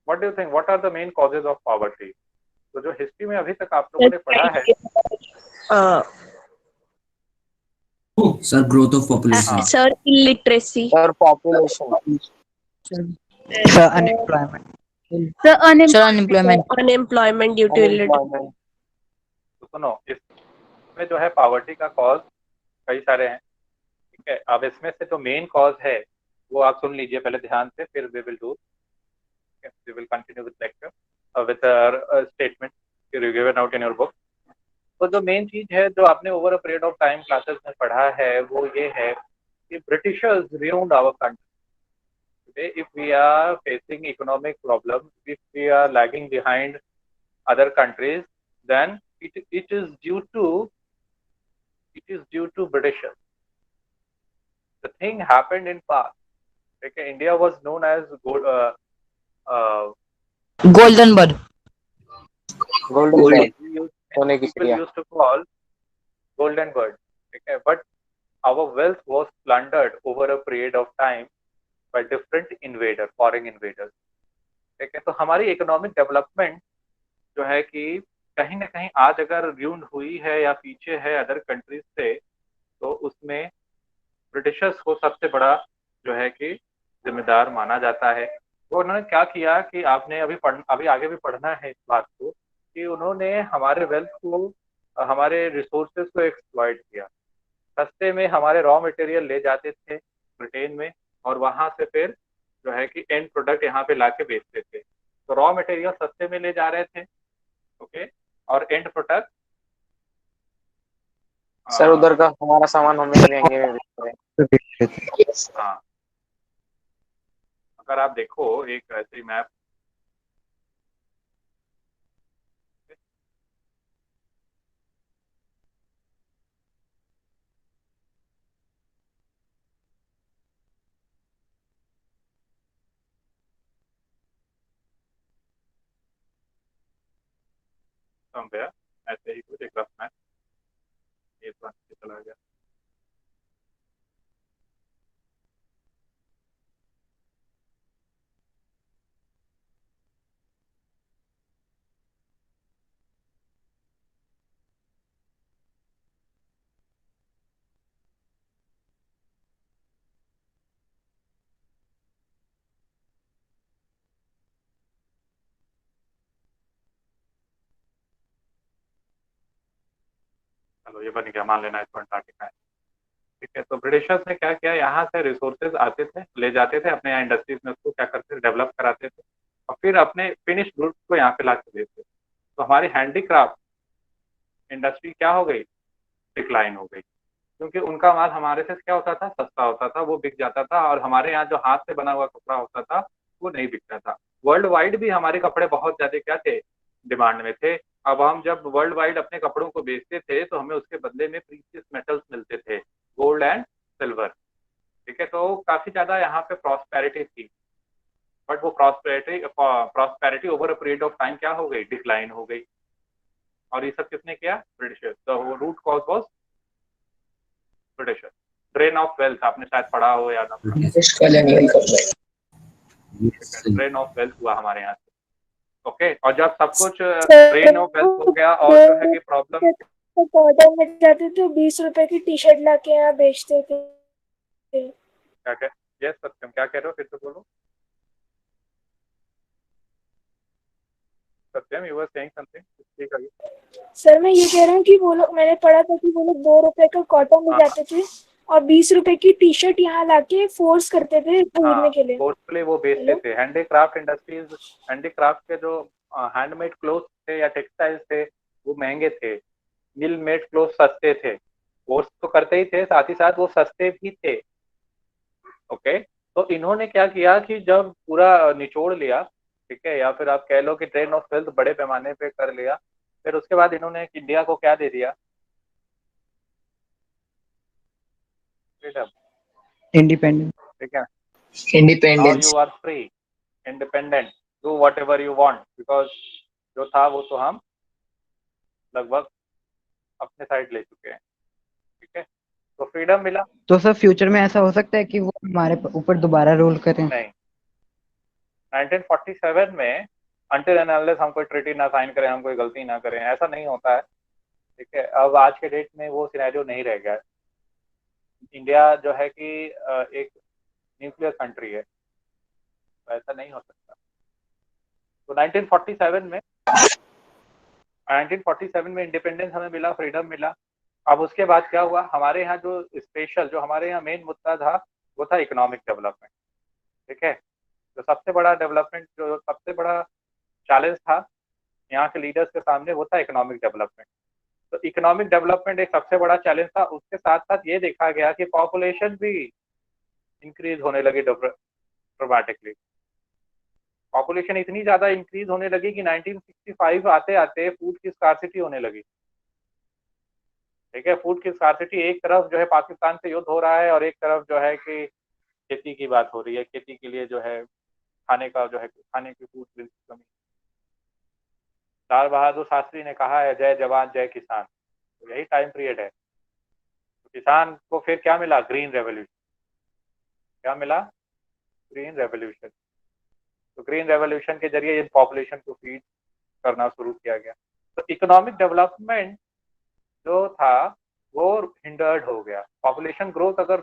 what do you think, what are the main causes of poverty? तो जो हिस्ट्री में अभी तक आप लोगों ने पढ़ा है, Sir, growth of population. Sir illiteracy. Sir population. Sir, unemployment. Sir, unemployment. Unemployment due to illiteracy. तो सुनो, इसमें जो है पॉवर्टी का कॉज कई सारे हैं. ठीक है, अब इसमें से जो मेन कॉज है वो आप सुन लीजिए पहले ध्यान से, फिर we will continue with lecture with statement given out in your book. तो जो मेन चीज है जो आपने over a period of time classes में पढ़ा है वो ये है कि Britishers ruined our country. Today, if we are facing economic problems, if we are lagging behind other countries, then it is due to Britishers. The thing happened in past. Okay, India was known as golden bird. Golden सोने की people चिड़िया. used to call golden bird. Okay, but our wealth was plundered over a period of time by different invaders, foreign invaders. ठीक है, तो हमारी economic development जो है कि कहीं ना कहीं आज अगर रूइंड हुई है या पीछे है अदर कंट्रीज से, तो उसमें ब्रिटिशर्स को सबसे बड़ा जो है कि जिम्मेदार माना जाता है। तो उन्होंने क्या किया कि आपने अभी आगे भी पढ़ना है इस बात को, कि उन्होंने हमारे वेल्थ को, हमारे रिसोर्सेज को एक्सप्लॉइट किया। सस्ते में हमारे रॉ मटेरियल ले जाते थे ब्रिटेन में, और वहां से फिर जो है कि एंड प्रोडक्ट यहाँ पे लाके बेचते थे। तो रॉ मटेरियल सस्ते में ले जा रहे थे, ओके, और एंड प्रोडक्ट सर उधर का हमारा सामान हमें महंगे में बेच रहे हैं। हाँ, अगर आप देखो एक ऐसे मैप, समझा, ऐसे ही कुछ एक रफ मैप, ये तो नीचे चला गया। चलो ये बन गया, मान लेना इसको अंटार्कटिका है। ठीक है, तो ब्रिटिशर्स ने क्या किया, यहाँ से रिसोर्सेज आते थे, ले जाते थे अपने यहाँ इंडस्ट्रीज में, उसको क्या करते थे, डेवलप कराते थे, और फिर अपने फिनिश गुड्स को यहाँ पे ला के देते। तो हमारी हैंडीक्राफ्ट इंडस्ट्री क्या हो गई, डिक्लाइन हो गई, क्योंकि उनका माल हमारे से क्या होता था, सस्ता होता था, वो बिक जाता था, और हमारे यहाँ जो हाथ से बना हुआ कपड़ा होता था वो नहीं बिकता था। वर्ल्ड वाइड भी हमारे कपड़े बहुत ज्यादा क्या थे, डिमांड में थे। अब हम जब वर्ल्ड वाइड अपने कपड़ों को बेचते थे तो हमें उसके बदले में प्रीशियस मेटल्स मिलते थे, गोल्ड एंड सिल्वर। ठीक है, तो काफी ज्यादा यहाँ पे प्रॉस्पेरिटी थी, बट वो prosperity over a period of time क्या हो गई, डिक्लाइन हो गई। और ये सब किसने किया, Britishers. The root cause was Britishers. Drain of wealth आपने शायद पढ़ा हो या ना, ड्रेन ऑफ वेल्थ हुआ हमारे यहाँ से। ओके, और जब सब कुछ ड्रेन ऑफ वेल्थ हो गया और जो है कि प्रॉब्लम, तो पौधे में जाते थे, 20 रुपए की टी शर्ट ला के यहाँ बेचते थे। क्या कह, यस सत्यम, क्या कह रहे हो, फिर से बोलो। सत्यम, यू वर सेइंग समथिंग, ठीक है। सर मैं ये कह रहा हूँ कि वो लोग, मैंने पढ़ा था कि वो लोग 2 रुपए का कॉटन ले जाते थे और 20 रुपए की टी शर्ट यहाँ लाके फोर्स करते थे खरीदने के लिए। फोर्सफुली वो बेचते थे। हैंडीक्राफ्ट इंडस्ट्रीज, हैंडीक्राफ्ट के जो हैंडमेड क्लोथ थे या टेक्सटाइल्स थे वो महंगे थे, मिल मेड क्लोथ सस्ते थे। फोर्स तो करते ही थे, साथ ही साथ वो सस्ते भी थे। ओके, तो इन्होंने क्या किया कि जब पूरा निचोड़ लिया, ठीक है, या फिर आप कह लो कि ट्रेन ऑफ वेल्थ बड़े पैमाने पे कर लिया, फिर उसके बाद इन्होंने इंडिया को क्या दे दिया, फ्रीडम, इंडिपेंडेंट। ठीक है, independence. You are free, independent, do whatever you want, because जो था वो तो हम लगभग अपने साइड ले चुके हैं। ठीक है, तो फ्रीडम मिला। तो सर फ्यूचर में ऐसा हो सकता है कि वो हमारे ऊपर दोबारा रूल करें? नहीं, 1947 में अनटिल एंड अनलेस हम कोई ट्रीटी ना साइन करें, हम कोई गलती ना करें, ऐसा नहीं होता है। ठीक है, अब आज के डेट में वो सिनेरियो नहीं रह गया। इंडिया जो है कि एक न्यूक्लियर कंट्री है, तो ऐसा नहीं हो सकता। तो 1947 में इंडिपेंडेंस हमें मिला, फ्रीडम मिला। अब उसके बाद क्या हुआ, हमारे यहाँ जो स्पेशल, जो हमारे यहाँ मेन मुद्दा था वो था इकोनॉमिक डेवलपमेंट। ठीक है, तो सबसे बड़ा डेवलपमेंट, जो सबसे बड़ा चैलेंज था यहाँ के लीडर्स के सामने, वो था इकोनॉमिक डेवलपमेंट। तो इकोनॉमिक डेवलपमेंट एक सबसे बड़ा चैलेंज था। उसके साथ साथ ये देखा गया कि पॉपुलेशन भी इंक्रीज होने लगी ड्रामेटिकली। पॉपुलेशन इतनी ज्यादा इंक्रीज होने लगी कि 1965 आते आते फूड की स्कार्सिटी होने लगी। ठीक है, फूड की स्कार्सिटी, एक तरफ जो है पाकिस्तान से युद्ध हो रहा है और एक तरफ जो है कि खेती की बात हो रही है, खेती के लिए जो है खाने का, जो है खाने की फूड की कमी। लाल बहादुर शास्त्री ने कहा है, जय जवान जय किसान। तो यही टाइम पीरियड है। तो किसान को फिर क्या मिला, ग्रीन रेवोल्यूशन। क्या मिला, ग्रीन रेवोल्यूशन। तो ग्रीन रेवोल्यूशन के जरिए इन पॉपुलेशन को फीड करना शुरू किया गया। तो इकोनॉमिक डेवलपमेंट जो था वो हिंडर्ड हो गया। पॉपुलेशन ग्रोथ, अगर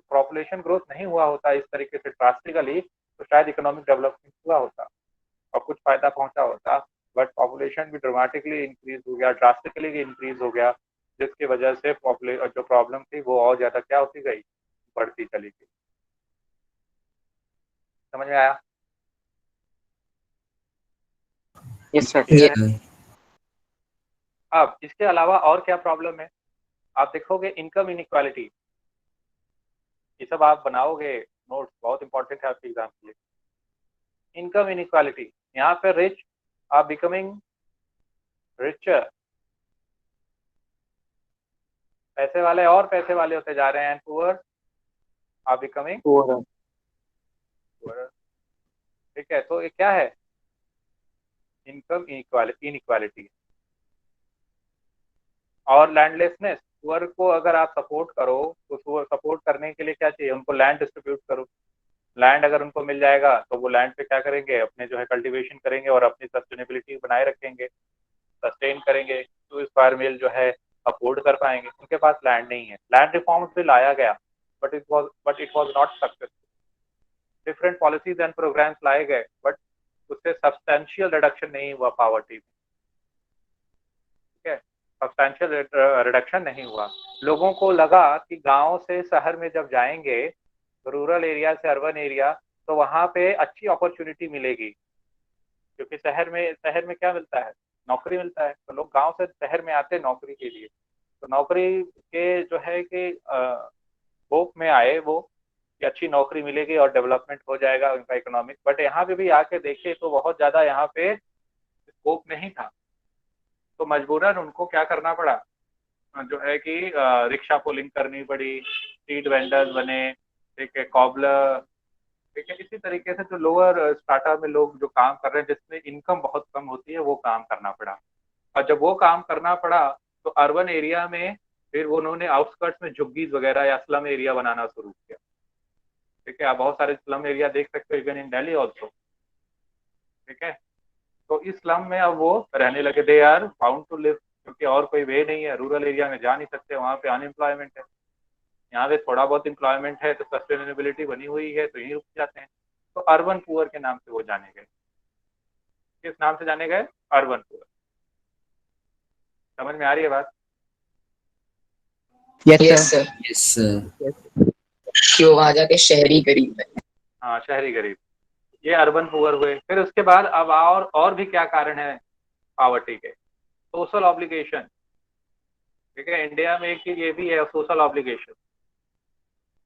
पॉपुलेशन ग्रोथ नहीं हुआ होता इस तरीके से ड्रास्टिकली, तो शायद इकोनॉमिक डेवलपमेंट हुआ होता और कुछ फायदा पहुंचा होता। बट पॉपुलेशन भी ड्रामेटिकली इंक्रीज हो गया, ड्रास्टिकली इंक्रीज हो गया, जिसकी वजह से जो प्रॉब्लम थी वो और ज्यादा क्या होती गई, बढ़ती चली गई। समझ में आया? Yes sir. क्लियर है? अब इसके अलावा और क्या प्रॉब्लम है, आप देखोगे इनकम इनइक्वालिटी, ये सब आप बनाओगे नोट्स, बहुत इंपॉर्टेंट है आपके एग्जाम के लिए। इनकम इनइक्वालिटी, यहाँ पे रिच आर बिकमिंग रिचर, पैसे वाले और पैसे वाले होते जा रहे हैं, and poor are becoming poor. ठीक है, तो ये क्या है, इनकम इनइक्वालिटी। और लैंडलेसनेस, पुअर को अगर आप सपोर्ट करो तो सपोर्ट करने के लिए क्या चाहिए, उनको लैंड डिस्ट्रीब्यूट करो। लैंड अगर उनको मिल जाएगा तो वो लैंड पे क्या करेंगे, अपने जो है कल्टीवेशन करेंगे और अपनी सस्टेनेबिलिटी बनाए रखेंगे, सस्टेन करेंगे, तो इस फायर मिल जो है अफोर्ड कर पाएंगे। उनके पास लैंड नहीं है। लैंड रिफॉर्म्स भी लाया गया, but it was not successful. Different policies and programmes लाए गए, बट उससे सब्सटेंशियल रिडक्शन नहीं हुआ पॉवर्टी में। ठीक है, सब्सटेंशियल रिडक्शन नहीं हुआ। लोगों को लगा कि गांव से शहर में जब जाएंगे, रूरल एरिया से अर्बन एरिया, तो वहां पे अच्छी अपॉर्चुनिटी मिलेगी, क्योंकि शहर में क्या मिलता है, नौकरी मिलता है। तो लोग गांव से शहर में आते हैं नौकरी के लिए, तो नौकरी के जो है कि होप में आए वो कि अच्छी नौकरी मिलेगी और डेवलपमेंट हो जाएगा उनका इकोनॉमिक। बट यहाँ पे भी आके देखे तो बहुत ज्यादा यहाँ पे स्कोप नहीं था, तो मजबूरन उनको क्या करना पड़ा, जो है कि रिक्शा पुलिंग करनी पड़ी, स्ट्रीट वेंडर्स बने, ठीक है, कॉबलर, ठीक है। इसी तरीके से जो लोअर स्टार्टा में लोग जो काम कर रहे हैं जिसमें इनकम बहुत कम होती है, वो काम करना पड़ा। और जब वो काम करना पड़ा तो अर्बन एरिया में फिर उन्होंने आउटस्कर्ट्स में झुग्गीज वगैरह या स्लम एरिया बनाना शुरू किया। ठीक है, आप बहुत सारे स्लम एरिया देख सकते हो, इवन इन दिल्ली ऑल्सो। ठीक है, तो इस स्लम में अब वो रहने लगे, they are bound to live, क्योंकि और कोई वे नहीं है, रूरल एरिया में जा नहीं सकते, वहाँ पे अनएम्प्लॉयमेंट है। यहाँ पे थोड़ा बहुत एम्प्लॉयमेंट है तो सस्टेनेबिलिटी बनी हुई है, तो यहीं रुक जाते हैं। तो अर्बन पुअर के नाम से वो जाने गए। किस नाम से जाने गए, अर्बन पुअर। समझ में आ रही है बात? Yes sir. Yes sir. कि वो वहां जाके शहरी गरीब है। हाँ, शहरी गरीब, ये अर्बन पुअर हुए। फिर उसके बाद अब और भी क्या कारण है पॉवर्टी के, सोशल ऑब्लिगेशन। ठीक है, इंडिया में एक चीज ये भी है, सोशल ऑब्लिगेशन।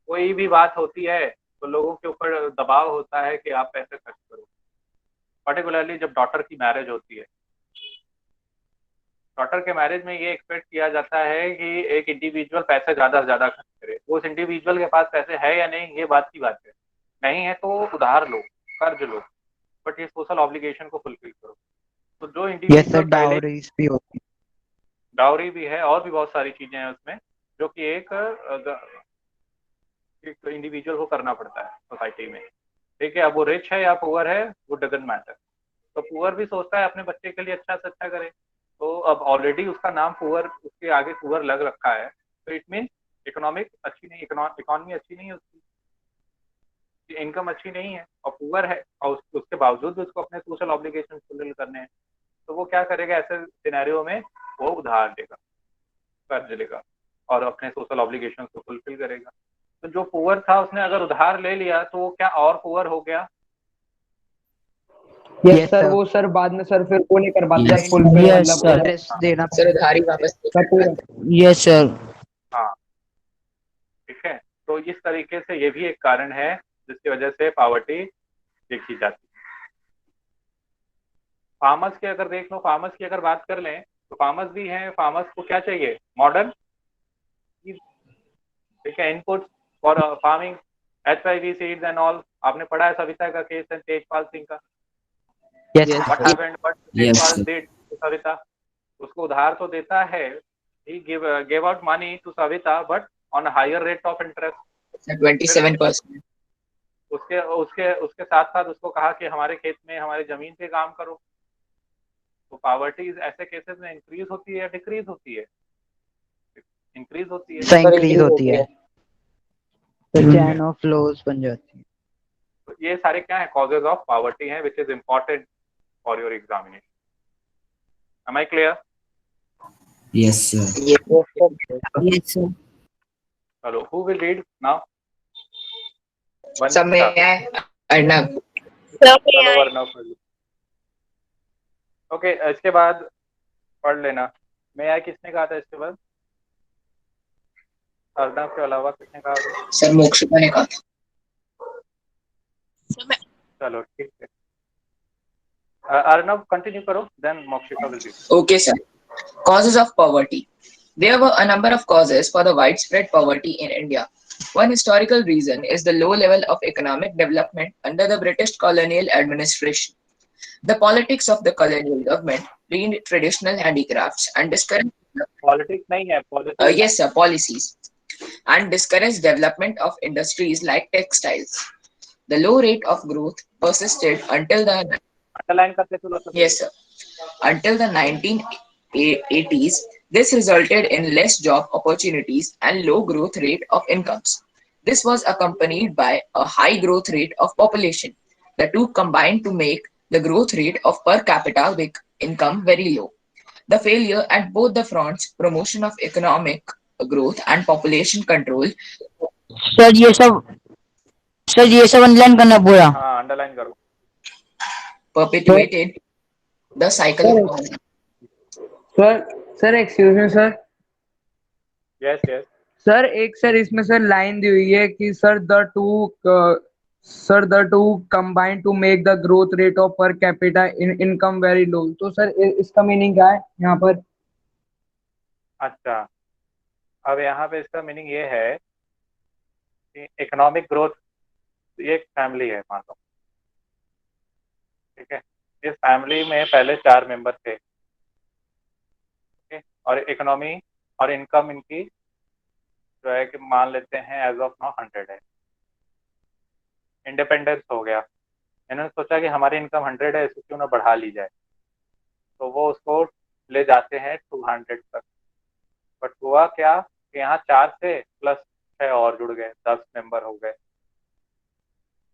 कोई भी बात होती है तो लोगों के ऊपर दबाव होता है कि आप पैसे खर्च करो, पर्टिकुलरली जब डॉटर की मैरिज होती है। डॉटर के मैरिज में ये एक्सपेक्ट किया जाता है कि एक इंडिविजुअल पैसे ज्यादा से ज्यादा खर्च करे। उस इंडिविजुअल के पास पैसे है या नहीं, ये बात की बात है। नहीं है तो उधार लो, कर्ज लो, बट ये सोशल ऑब्लिगेशन को फुलफिल करो। तो जो यस सर, इंडिविजुअल पहले, डाउरीज भी होती डाउरी भी है और भी बहुत सारी चीजें हैं उसमें, जो कि एक इंडिविजुअल को करना पड़ता है सोसाइटी में। ठीक है, अब वो रिच है या पुअर है, वो डजंट मैटर। तो पुअर भी सोचता है अपने बच्चे के लिए अच्छा से अच्छा करे, तो अब ऑलरेडी उसका नाम पुअर, उसके आगे पुअर लग रखा है, तो इट मीन इकोनॉमिक अच्छी नहीं, इकोनॉमी अच्छी नहीं है उसकी, इनकम अच्छी नहीं है, और पुअर है, और उसके बावजूद भी उसको अपने सोशल ऑब्लिगेशन फुलफिल करने हैं। तो वो क्या करेगा ऐसे सिनेरियो में, वो उधार लेगा, कर्ज लेगा और अपने सोशल ऑब्लिगेशन को फुलफिल करेगा। तो जो पुअर था उसने अगर उधार ले लिया तो वो क्या और पुअर हो गया? यस सर, वो सर बाद में सर फिर वो नहीं कर पाता Yes. फुलफिल, Yes, मतलब sir. इंटरेस्ट देना सर उधारी वापस Yes, sir. हाँ, ठीक है। तो इस तरीके से ये भी एक कारण है जिसकी वजह से पॉवर्टी देखी जाती है। फार्मर्स के अगर देख लो, फार्मर्स की अगर बात कर लें तो फार्मर्स भी हैं। फार्मर्स को क्या चाहिए, मॉडर्न, ठीक है, input for farming, HIV seeds and all. आपने पढ़ा है सविता का केस एंड तेजपाल सिंह का, yes what sir. Happened, what Yes, Tejpal sir. Did to Savita. उसको उधार तो देता है, he gave out money to Savita but on a higher rate of interest। 27%। उसके उसके उसके साथ साथ उसको कहा कि हमारे खेत में, हमारे जमीन पे काम करो। तो पॉवर्टी ऐसे केसेस में इंक्रीज होती है, डिक्रीज होती है? इंक्रीज होती है। सर इंक्रीज होती है, तो चैन ऑफ लॉस बन जाती है। तो ये सारे क्या है, कॉजेज ऑफ पॉवर्टी हैं, which is important for your examination. Am I clear? Yes, sir. Yes, sir. चलो, हु विल रीड नाउ? सब में है अर्नब। चलो अर्नब पढ़ लो। ओके, इसके बाद पढ़ लेना। मैं आई किसने कहा था इसके बाद? अर्नब के अलावा किसने कहा था? सर मोक्षिका ने कहा था। चलो ठीक है, अर्नब कंटिन्यू करो, then Mokshika will read. Okay, sir. Causes of poverty. There were a number of causes for the widespread poverty in India. One historical reason is the low level of economic development under the British colonial administration. The politics of the colonial government banned traditional handicrafts and discouraged politics नहीं है, policy. yes, sir, policies and discouraged development of industries like textiles. The low rate of growth persisted until the underline करते चलो सब। yes, sir, until the 1980s. This resulted in less job opportunities and low growth rate of incomes. This was accompanied by a high growth rate of population. The two combined to make the growth rate of per capita income very low. The failure at both the fronts, promotion of economic growth and population control, sir ये सब underline करना पूरा। हाँ underline करो। perpetuated the cycle of poverty. Sir excuse me sir. Yes yes. Sir एक sir इसमें sir line दी हुई है कि the to combine to make the growth rate of per capita income very low. तो सर इसका meaning क्या है यहाँ पर? अच्छा, अब यहाँ पे इसका मीनिंग ये है कि इकोनॉमिक ग्रोथ, ये एक फैमिली है मान लो, ठीक है। इस फैमिली में पहले 4 मेंबर थे, ठीक है, और इकोनॉमी और इनकम इनकी जो है कि मान लेते हैं एज ऑफ नाउ 100 है। इंडिपेंडेंस हो गया, इन्होंने सोचा कि हमारी इनकम 100 है, इसे क्यों ना बढ़ा ली जाए, तो वो उसको ले जाते हैं 200 तक। बट हुआ क्या कि यहाँ 4 से प्लस 6 और जुड़ गए, 10 मेंबर हो गए,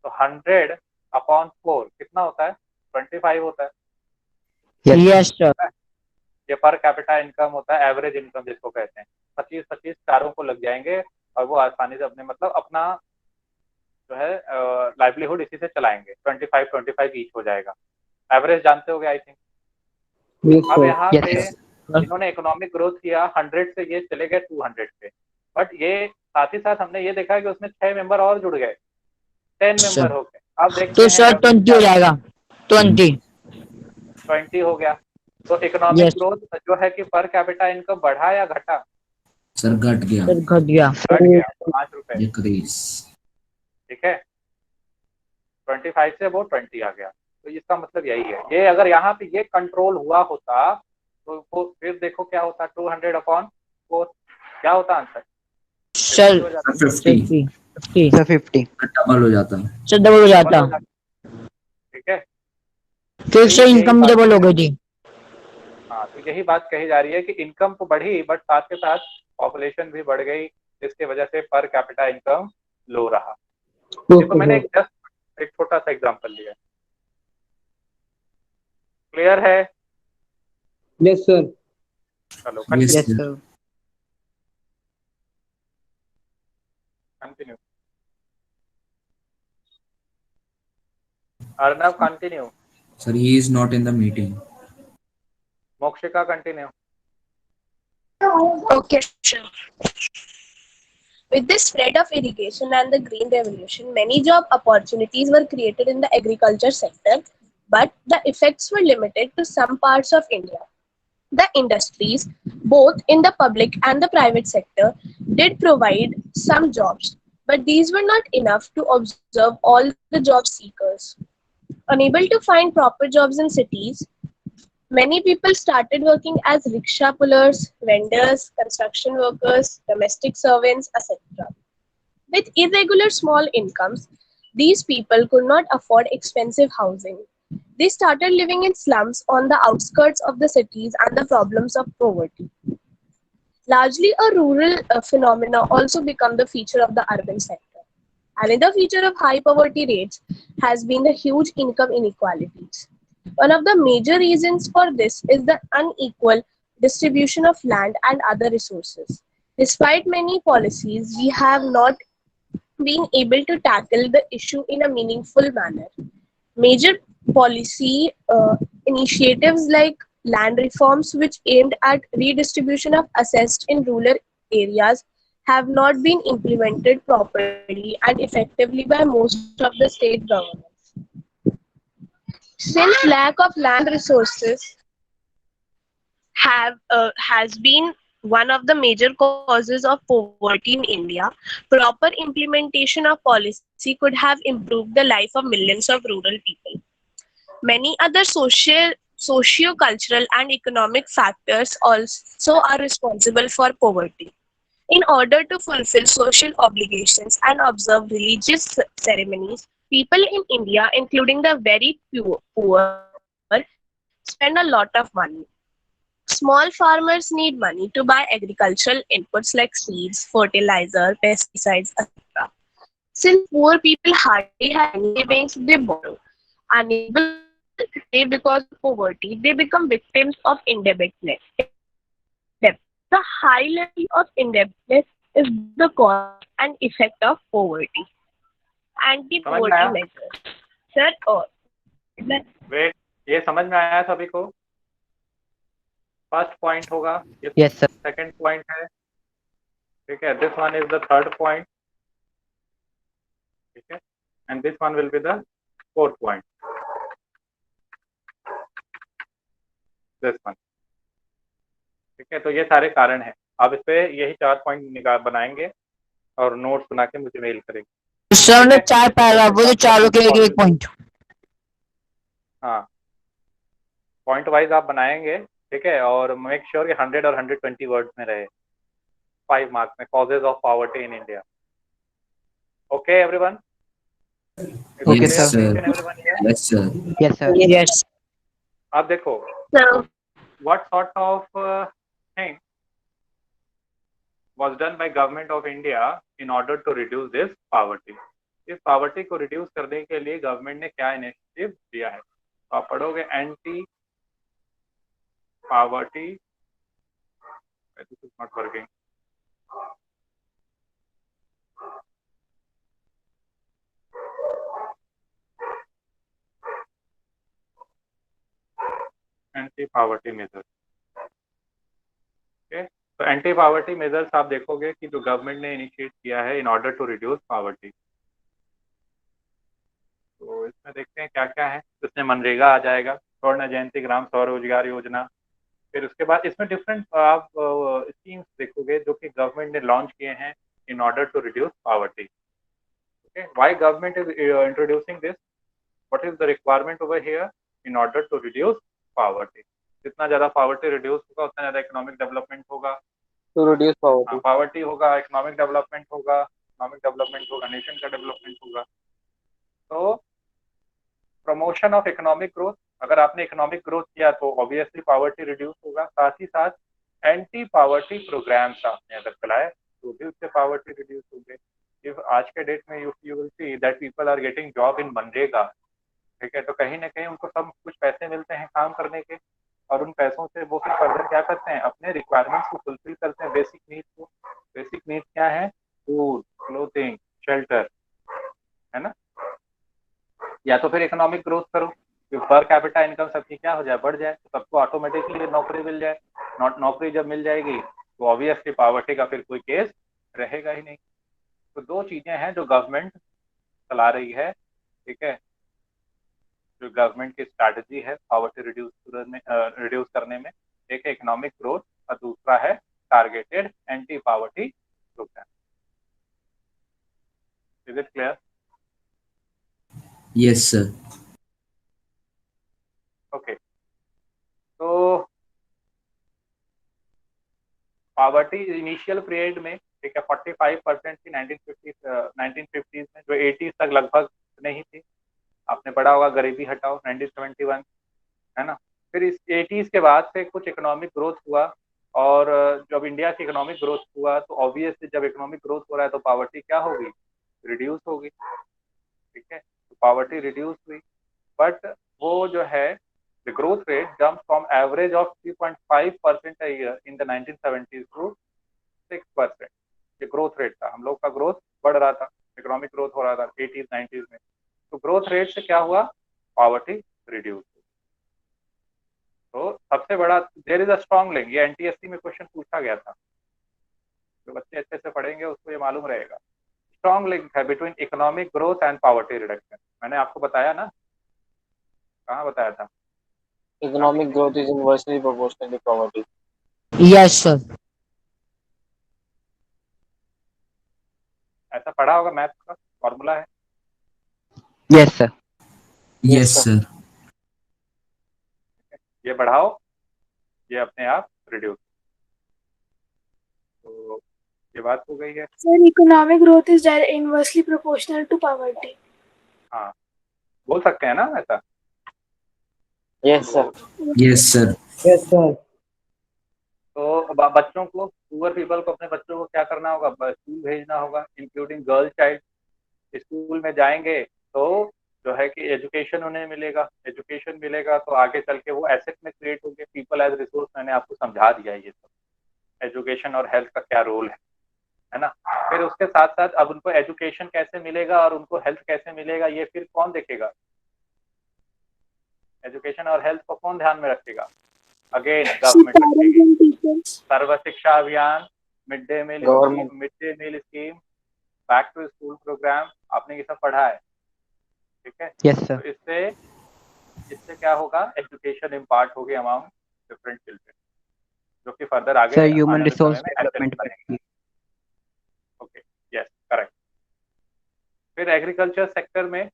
तो 100/4 कितना होता है? 25 होता है। Yes sir. ये पर कैपिटा इनकम होता है, एवरेज इनकम जिसको कहते हैं। 25-25 चारों को लग जाएंगे और वो आसानी से अपना जो है लाइवलीहुड इसी से चलाएंगे। 25-25 ईच हो जाएगा। एवरेज जानते होगे आई थिंक। अब यहाँ पे इन्होंने इकोनॉमिक ग्रोथ किया, 100 से ये चले गए 200 पे, बट ये साथ ही साथ हमने ये देखा कि उसमें 6 मेंबर और जुड़ गए, 10 मेंबर हो गए। अब देखते तो हैं सर 20 हो जाएगा। 20 हो गया। तो इकोनॉमिक ग्रोथ जो है कि पर कैपिटा इनकम बढ़ा या घटा? सर घट गया। घट गया 5 रुपए। डिक्रीज। ठीक है, 25 से वो 20 आ गया। तो इसका मतलब यही है। ये अगर यहाँ पे ये कंट्रोल हुआ होता तो फिर देखो क्या होता, 200/4 क्या होता आंसर? सर 50 डबल हो जाता। सर डबल हो जाता। ठीक है, फिर से इनकम डबल हो गई थी। हाँ, तो यही बात कही जा रही है कि इनकम तो बढ़ी बट साथ के साथ पॉपुलेशन भी बढ़ गई, जिसकी वजह से पर कैपिटा इनकम लो रहा। तो मैंने एक छोटा सा एग्जांपल लिया। क्लियर है? Yes sir. चलो continue. Arnab continue. Sir, he is not in the meeting. Mokshika continue. Okay, sure. With the spread of irrigation and the green revolution, many job opportunities were created in the agriculture sector, but the effects were limited to some parts of India. The industries, both in the public and the private sector, did provide some jobs, but these were not enough to observe all the job seekers. Unable to find proper jobs in cities, many people started working as rickshaw pullers, vendors, construction workers, domestic servants, etc. With irregular small incomes, these people could not afford expensive housing. They started living in slums on the outskirts of the cities and the problems of poverty. Largely a rural phenomena also become the feature of the urban sector. Another feature of high poverty rates has been the huge income inequalities. One of the major reasons for this is the unequal distribution of land and other resources. Despite many policies, we have not been able to tackle the issue in a meaningful manner. Major policy initiatives like land reforms, which aimed at redistribution of assets in rural areas, have not been implemented properly and effectively by most of the state governments. Since lack of land resources has been one of the major causes of poverty in India, proper implementation of policy could have improved the life of millions of rural people. Many other socio-cultural and economic factors also are responsible for poverty. In order to fulfill social obligations and observe religious ceremonies, people in India, including the very poor, spend a lot of money. Small farmers need money to buy agricultural inputs like seeds, fertilizer, pesticides, etc. Since poor people hardly have any savings, they borrow. Unable to pay because of poverty, they become victims of indebtedness. The high level of indebtedness is the cause and effect of poverty. समझ में Anti-poverty आया? measures. Sir, wait, ये समझ में आया सभी को? First point होगा, ये Yes, sir. सेकंड पॉइंट है, ठीक है, this one is the third point, ठीक है, and this one will be the fourth point, this one, ठीक है। तो ये सारे कारण हैं। अब इस पे यही 4 पॉइंट निकाल बनाएंगे और नोट्स बना के मुझे मेल करेंगे। सर ने 4 पैराग्राफ बोले, चारों के एक पॉइंट। हाँ, पॉइंट वाइज आप बनाएंगे, ठीक है, और मेक श्योर कि 100 और 120 वर्ड्स में रहे, 5 मार्क्स में, causes of poverty in India. Okay everyone? Okay, Yes, sir. sir. Yes, sir. Yes, sir. Yes. अब देखो, so what sort of thing was done by government of India in order to reduce this poverty? इस poverty को reduce करने के लिए government ने क्या initiative दिया है? तो आप पढ़ोगे anti poverty, this is not working, anti poverty measures. Okay, तो एंटी पॉवर्टी मेजर्स आप देखोगे कि जो गवर्नमेंट ने इनिशिएट किया है in order to reduce poverty. तो इसमें देखते हैं क्या क्या है। इसमें मनरेगा आ जाएगा, स्वर्ण जयंती ग्राम स्वरोजगार योजना। फिर उसके बाद इसमें डिफरेंट आप स्कीम्स देखोगे जो कि गवर्नमेंट ने लॉन्च किए हैं in order to reduce poverty. Okay, why government is introducing this, what is the requirement over here in order to reduce poverty. जितना ज्यादा पॉवर्टी रिड्यूस होगा उतना ज्यादा इकोनॉमिक डेवलपमेंट होगा, to reduce poverty. पॉवर्टी होगा, economic development होगा, economic development होगा, nation का डेवलपमेंट होगा। तो प्रमोशन ऑफ इकोनॉमिक ग्रोथ, अगर आपने इकोनॉमिक ग्रोथ किया तो ऑब्वियसली पॉवर्टी रिड्यूस होगा। साथ ही साथ एंटी पॉवर्टी प्रोग्राम्स आपने अगर चलाए तो भी उससे पॉवर्टी रिड्यूस होगी। इफ आज के डेट में you will see that people are getting job in MNREGA, ठीक है, तो कहीं ना कहीं उनको सब कुछ पैसे मिलते हैं काम करने के, और उन पैसों से वो फिर फर्दर क्या करते हैं, अपने रिक्वायरमेंट्स को फुलफिल करते हैं, बेसिक नीड्स को। बेसिक नीड्स क्या है? फूड, क्लोथिंग, शेल्टर, है ना। या तो फिर इकोनॉमिक ग्रोथ करो, पर कैपिटा इनकम सबकी क्या हो जाए, बढ़ जाए, तो सबको ऑटोमेटिकली नौकरी मिल जाए। नौकरी जब मिल जाएगी तो ऑब्वियसली पॉवर्टी का फिर कोई केस रहेगा ही नहीं। तो दो चीजें हैं जो गवर्नमेंट चला रही है, ठीक है, जो गवर्नमेंट की स्ट्रैटेजी है पॉवर्टी रिड्यूस करने में। एक है इकोनॉमिक ग्रोथ और दूसरा है targeted anti poverty programme. Is it clear? Yes, sir. Okay, तो पॉवर्टी इनिशियल पीरियड में, ठीक है, 45% थी 1950s में, जो 80s तक लगभग नहीं थी। आपने पढ़ा होगा गरीबी हटाओ 1971, है ना। फिर इस 80s के बाद से कुछ इकोनॉमिक ग्रोथ हुआ, और जब इंडिया की इकोनॉमिक ग्रोथ हुआ तो ऑब्वियसली जब इकोनॉमिक ग्रोथ हो रहा है तो पावर्टी क्या होगी, रिड्यूस होगी, ठीक है, तो पावर्टी रिड्यूस हुई। बट वो जो है the growth rate jumped from average of 3.5% a year in the 1970s to 6%। ये ग्रोथ रेट था, हम लोग का ग्रोथ बढ़ रहा था, इकोनॉमिक ग्रोथ हो रहा था 80s 90s में, तो ग्रोथ रेट से क्या हुआ, पॉवर्टी रिड्यूस। तो सबसे बड़ा there is a strong link, ये एनटीएससी में क्वेश्चन पूछा गया था, जो बच्चे अच्छे से पढ़ेंगे उसको ये मालूम रहेगा। स्ट्रॉन्ग लिंक है between economic growth and poverty reduction. मैंने आपको बताया ना, कहाँ बताया था? Economic growth is inversely proportional to poverty. Yes, sir. ऐसा पढ़ा होगा, मैथ का फॉर्मूला है। Yes, sir. Yes, sir. ये बढ़ाओ, ये अपने आप रिड्यूस। तो ये बात हो गई है। Sir economic growth is inversely proportional to poverty. हाँ, बोल सकते हैं ना ऐसा? Yes, sir. Yes, sir. Yes, sir. तो बच्चों को, पुअर पीपल को अपने बच्चों को क्या करना होगा, स्कूल भेजना होगा, इंक्लूडिंग गर्ल चाइल्ड। स्कूल में जाएंगे तो जो है कि एजुकेशन उन्हें मिलेगा, एजुकेशन मिलेगा तो आगे चल के वो एसेट में क्रिएट होंगे, पीपल एज रिसोर्स। मैंने आपको समझा दिया ये सब, एजुकेशन और हेल्थ का क्या रोल है ना। फिर उसके साथ साथ अब उनको एजुकेशन कैसे मिलेगा और उनको हेल्थ कैसे मिलेगा, ये फिर कौन देखेगा? एजुकेशन और हेल्थ को कौन ध्यान में रखेगा? अगेन गवर्नमेंट रखेगी। Sarva Shiksha Abhiyan, mid day meal scheme, back to school programme, आपने ये सब पढ़ा है, ठीक है? Yes, sir. तो इससे क्या होगा, एजुकेशन इम्पार्ट होगी अमाउंट डिफरेंट चिल्ड्रन, जो कि फर्दर आगे Sir, आने human वाले समय resource में development एसेट बनेगी। Okay, yes, correct. फिर एग्रीकल्चर सेक्टर में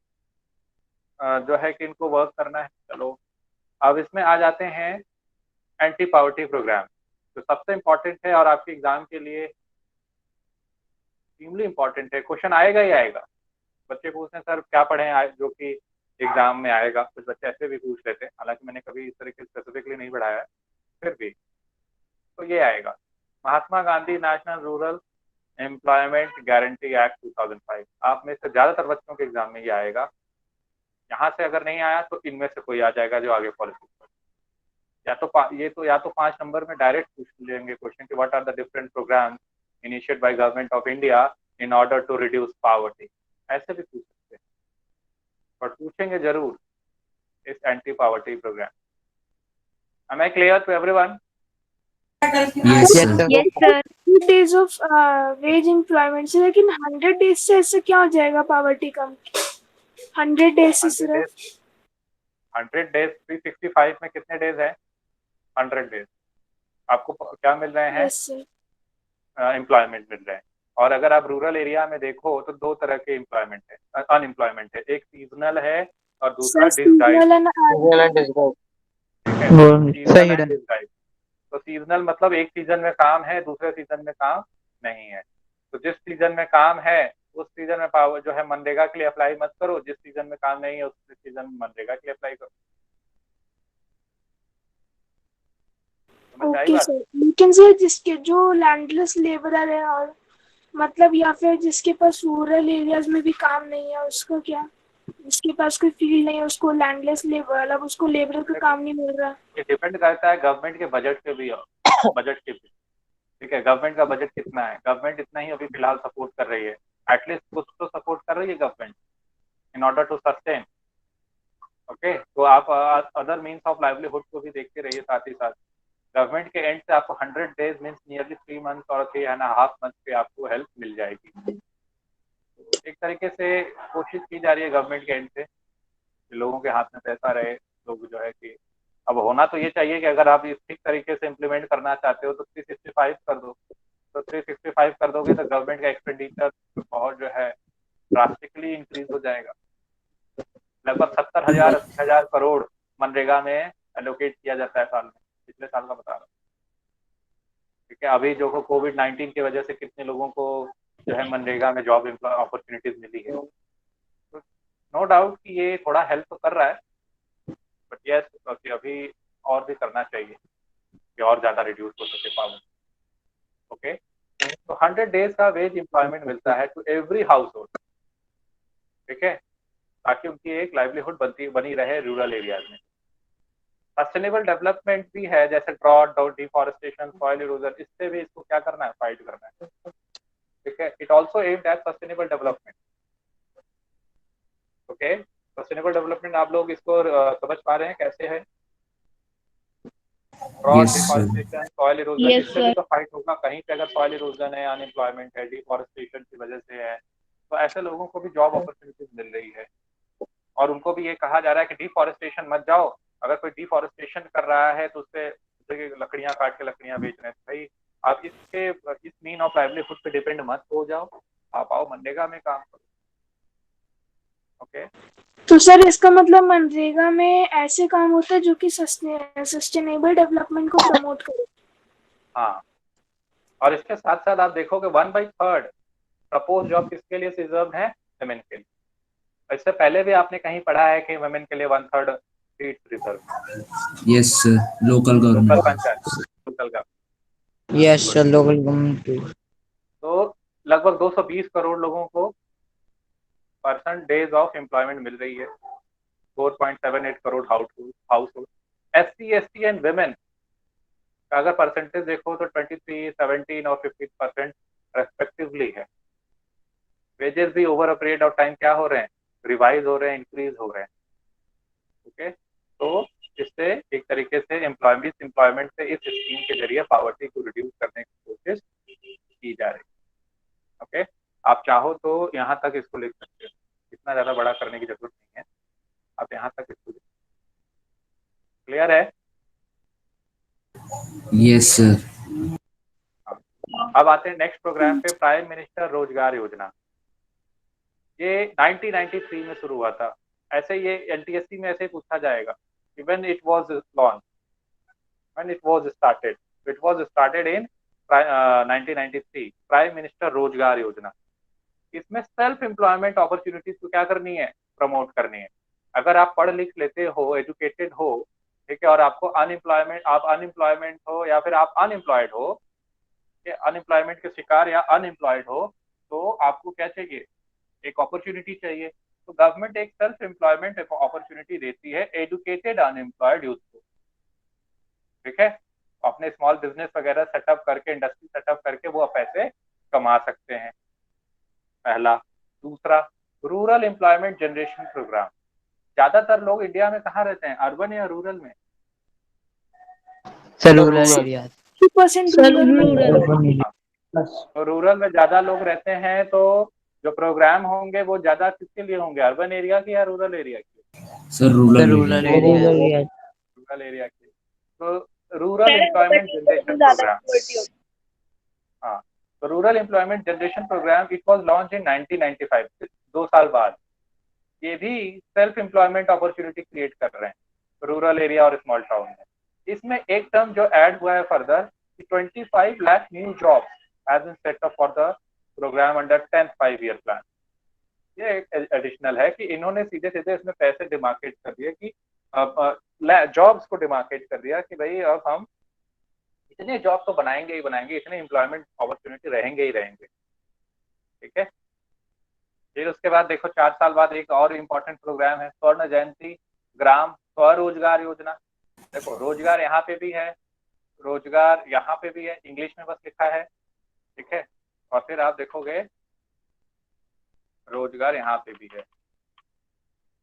जो है कि इनको वर्क करना है। चलो अब इसमें आ जाते हैं एंटी पॉवर्टी प्रोग्राम, जो सबसे इम्पोर्टेंट है और आपके एग्जाम के लिए एक्सट्रीमली इम्पोर्टेंट है। क्वेश्चन आएगा ही आएगा, बच्चे पूछते हैं सर क्या पढ़े जो कि एग्जाम में आएगा। कुछ बच्चे ऐसे भी पूछ लेते हैं, हालांकि मैंने कभी इस तरीके से स्पेसिफिकली नहीं पढ़ाया है, फिर भी तो ये आएगा, Mahatma Gandhi National Rural Employment Guarantee Act 2005। आप में से ज्यादातर बच्चों के एग्जाम में ये आएगा। यहाँ से अगर नहीं आया तो इनमें से कोई आ जाएगा जो आगे पॉलिसी, या तो 5 नंबर में डायरेक्ट पूछ लेंगे क्वेश्चन कि what are the different programmes initiated by government of India in order to reduce poverty, ऐसे भी पूछ सकते हैं, बट पूछेंगे जरूर इस anti poverty programme. Am I clear to everyone? Yes, Yes, sir. sir. Yes, sir. Days of ways employment से, लेकिन 100 डेज से ऐसे क्या हो जाएगा पावर्टी कम? 100 डेज से सिर्फ 100 डेज 365 में कितने डेज है? 100 डेज आपको क्या मिल रहे हैं? यस सर, एम्प्लॉयमेंट मिल रहे हैं। और अगर आप रूरल एरिया में देखो तो 2 तरह के एम्प्लॉयमेंट है, अनएम्प्लॉयमेंट है, एक सीजनल है और दूसरा डिसगाइज। Seasonal and disguise. सही डन। तो सीजनल मतलब एक सीजन में काम है, दूसरे सीजन में काम नहीं है। तो जिस सीजन में काम है उस सीजन में पावर जो है मनरेगा के लिए अप्लाई मत करो, जिस सीजन में काम नहीं है उस सीजन में मनरेगा के लिए अप्लाई करो। समझ आई ओके बात? सर। लेकिन सर जिसके जो लैंडलेस लेबरर है और मतलब या फिर जिसके पास रूरल एरियाज में भी काम नहीं है उसका क्या? जिसके पास कोई फील्ड नहीं है उसको लैंडलेस लेबर, मतलब उसको लेबर का काम नहीं मिल रहा। ये डिपेंड करता है गवर्नमेंट के बजट पे भी, बजट के भी, ठीक है। गवर्नमेंट का बजट कितना है? गवर्नमेंट इतना ही अभी फिलहाल सपोर्ट कर रही है, एटलीस्ट कुछ तो सपोर्ट कर रही है government in order to sustain. Okay, तो आप अदर मीन्स ऑफ लाइवलीहुड को भी देखते रहिए साथ ही साथ। गवर्नमेंट के एंड से आपको 100 डेज मीन्स नियरली 3 मंथ और 3.5 मंथ पे आपको हेल्प मिल जाएगी। एक तरीके से कोशिश की जा रही है गवर्नमेंट के एंड से कि लोगों के हाथ में पैसा रहे, लोग जो है कि अब होना तो ये चाहिए कि अगर आप इस ठीक तरीके से इम्प्लीमेंट करना चाहते हो तो 365 कर दो। तो 365 कर दोगे तो गवर्नमेंट का एक्सपेंडिचर बहुत जो है ड्रास्टिकली इंक्रीज हो जाएगा। लगभग 70,000 80,000 करोड़ मनरेगा में एलोकेट किया जाता है साल में, पिछले साल का बता रहा हूँ, ठीक है। अभी जो कोविड-19 की वजह से कितने लोगों को जो है मनरेगा में जॉब अपॉर्चुनिटीज मिली है। तो नो डाउट कि ये थोड़ा हेल्प तो कर रहा है, बट यस अभी और भी करना चाहिए। कि और ज़्यादा रिड्यूस हो सके पावर। ओके, तो 100 डेज का वेज एम्प्लॉयमेंट मिलता है टू एवरी हाउस होल्ड, ठीक है, ताकि उनकी एक लाइवलीहुड बनी रहे रूरल एरियाज में। सस्टेनेबल डेवलपमेंट भी है, जैसे ड्रॉट, डिफॉरेस्टेशन, सॉइल इरोजन, इससे भी इसको क्या करना है, फाइट करना है, ठीक है। It also aimed at sustainable development. Okay, sustainable development आप लोग इसको समझ पा रहे हैं कैसे है? Drought, Yes, sir. Deforestation, soil erosion, Yes, इससे भी sir. तो फाइट होगा। कहीं पे अगर सॉइल इरोजन है, अनएम्प्लॉयमेंट है, डिफॉरेस्टेशन की वजह से है, तो ऐसे लोगों को भी जॉब अपॉर्चुनिटीज मिल रही है। और उनको भी ये कहा जा रहा है कि डिफॉरेस्टेशन मत जाओ, अगर कोई डिफॉरेस्टेशन कर रहा है तो उससे लकड़ियां काट के लकड़ियां बेच रहे हैं, भाई आप इस मीन ऑफ लाइवलीहुड पे डिपेंड मत हो जाओ, आप आओ मनरेगा में काम करो। ओके, तो सर इसका मतलब मनरेगा में ऐसे काम होते हैं जो कि सस्टेनेबल डेवलपमेंट को प्रमोट करे। हाँ, और इसके साथ साथ आप देखोगे 1/3 प्रपोज जॉब किसके लिए रिजर्व है, वुमेन के लिए। इससे पहले भी आपने कहीं पढ़ा है कि वुमेन के लिए 1/3 seat reserve, Yes, sir. Local local government. Panchayat, local का। Yes, sir. Local government too. तो लगभग 220 करोड़ लोगों को परसेंट डेज ऑफ एम्प्लॉयमेंट मिल रही है, 4.78 crore house hold. SC, ST and women का अगर परसेंटेज देखो तो 23, 17 और 15% रेस्पेक्टिवली है। वेजेस भी over a period of time क्या हो रहे हैं, रिवाइज हो रहे हैं, इंक्रीज हो रहे हैं। ओके, तो इससे एक तरीके से एम्प्लॉयमेंट से इस स्कीम के जरिए पॉवर्टी को रिड्यूस करने की कोशिश की जा रही है। ओके, आप चाहो तो यहाँ तक इसको लिख सकते हो, इतना ज्यादा बड़ा करने की जरूरत नहीं है, आप यहाँ तक इसको लिख। क्लियर है? Yes, sir. अब आते हैं नेक्स्ट प्रोग्राम पे, प्राइम मिनिस्टर रोजगार योजना। ये 1993 में शुरू हुआ था। ऐसे ये LTSC में ऐसे पूछा जाएगा, when it was launched, when it was started, it was started in 1993, prime minister रोजगार योजना। इसमें सेल्फ एम्प्लॉयमेंट अपॉर्चुनिटीज को क्या करनी है, प्रमोट करनी है। अगर आप पढ़ लिख लेते हो, एजुकेटेड हो, ठीक है, और आपको आप अनएम्प्लॉयमेंट हो या फिर आप अनएम्प्लॉयड हो, अनएम्प्लॉयमेंट के शिकार या अनएम्प्लॉयड हो, तो आपको क्या चाहिए, एक अपॉर्चुनिटी चाहिए। तो गवर्नमेंट एक सेल्फ एम्प्लॉयमेंट अपॉर्चुनिटी देती है एजुकेटेड अनएम्प्लॉयड यूथ को, ठीक है। अपने स्मॉल बिजनेस वगैरह सेटअप करके, इंडस्ट्री सेटअप करके वो पैसे कमा सकते हैं, पहला। दूसरा, रूरल एम्प्लॉयमेंट जनरेशन प्रोग्राम। ज्यादातर लोग इंडिया में कहाँ रहते हैं, अर्बन या रूरल में? Sir, rural areas. 2% रूरल। तो रूरल में ज्यादा लोग रहते हैं, तो जो प्रोग्राम होंगे वो ज्यादा किसके लिए होंगे, अर्बन एरिया के या रूरल एरिया के? Sir, rural area. Rural area के। तो रूरल एम्प्लॉयमेंट जनरेशन प्रोग्राम, हाँ, तो rural employment generation programme it was launch in 1995, 2 साल बाद। ये भी सेल्फ एम्प्लॉयमेंट अपॉर्चुनिटी क्रिएट कर रहे हैं रूरल एरिया और स्मॉल टाउन में। इसमें एक टर्म जो ऐड हुआ है further, 25 lakh new jobs has been set up for the programme under 10th 5-year plan. ये एक एडिशनल है कि इन्होंने सीधे सीधे इसमें पैसे डिमार्केट कर दिए, कि जॉब्स को डिमार्केट कर दिया कि भाई अब हम इतने जॉब तो बनाएंगे ही बनाएंगे, इतने एम्प्लॉयमेंट अपॉर्चुनिटी रहेंगे ही रहेंगे, ठीक है। फिर उसके बाद देखो 4 साल बाद एक और इम्पोर्टेंट प्रोग्राम है, स्वर्ण जयंती ग्राम स्वरोजगार योजना। देखो रोजगार यहाँ पे भी है, रोजगार यहाँ पे भी है, इंग्लिश में बस लिखा है, ठीक है। और फिर आप देखोगे रोजगार यहाँ पे भी है,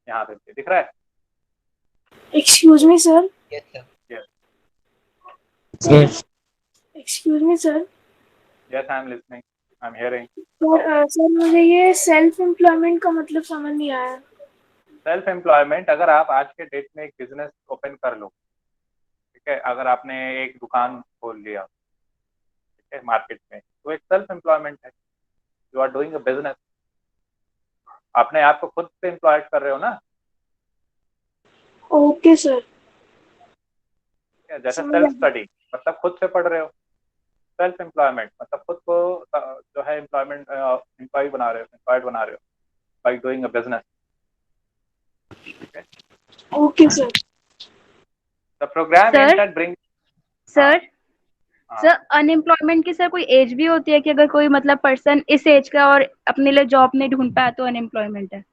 यहाँ पे भी दिख रहा है। Excuse me sir. Yes. Excuse me sir. Yes, I am listening. I am hearing. Sir मुझे ये सेल्फ एम्प्लॉयमेंट का मतलब समझ नहीं आया। सेल्फ एम्प्लॉयमेंट, अगर आप आज के डेट में एक बिजनेस ओपन कर लो, ठीक है, अगर आपने एक दुकान खोल लिया, ठीक है, मार्केट में, तो एक सेल्फ एम्प्लॉयमेंट है, you are doing a business, अपने आप को खुद से एम्प्लॉयड कर रहे हो ना। Okay sir. जैसे सेल्फ स्टडी मतलब खुद से पढ़ रहे हो, सेल्फ एम्प्लॉयमेंट मतलब खुद को जो है एम्प्लॉय बना रहे हो by doing a business. Okay sir. The programme aims at bring sir हाँ सर अनएम्प्लॉयमेंट की सर कोई एज भी होती है कि अगर कोई मतलब पर्सन इस एज का और अपने लिए जॉब नहीं ढूंढ पाया तो अनएम्प्लॉयमेंट है?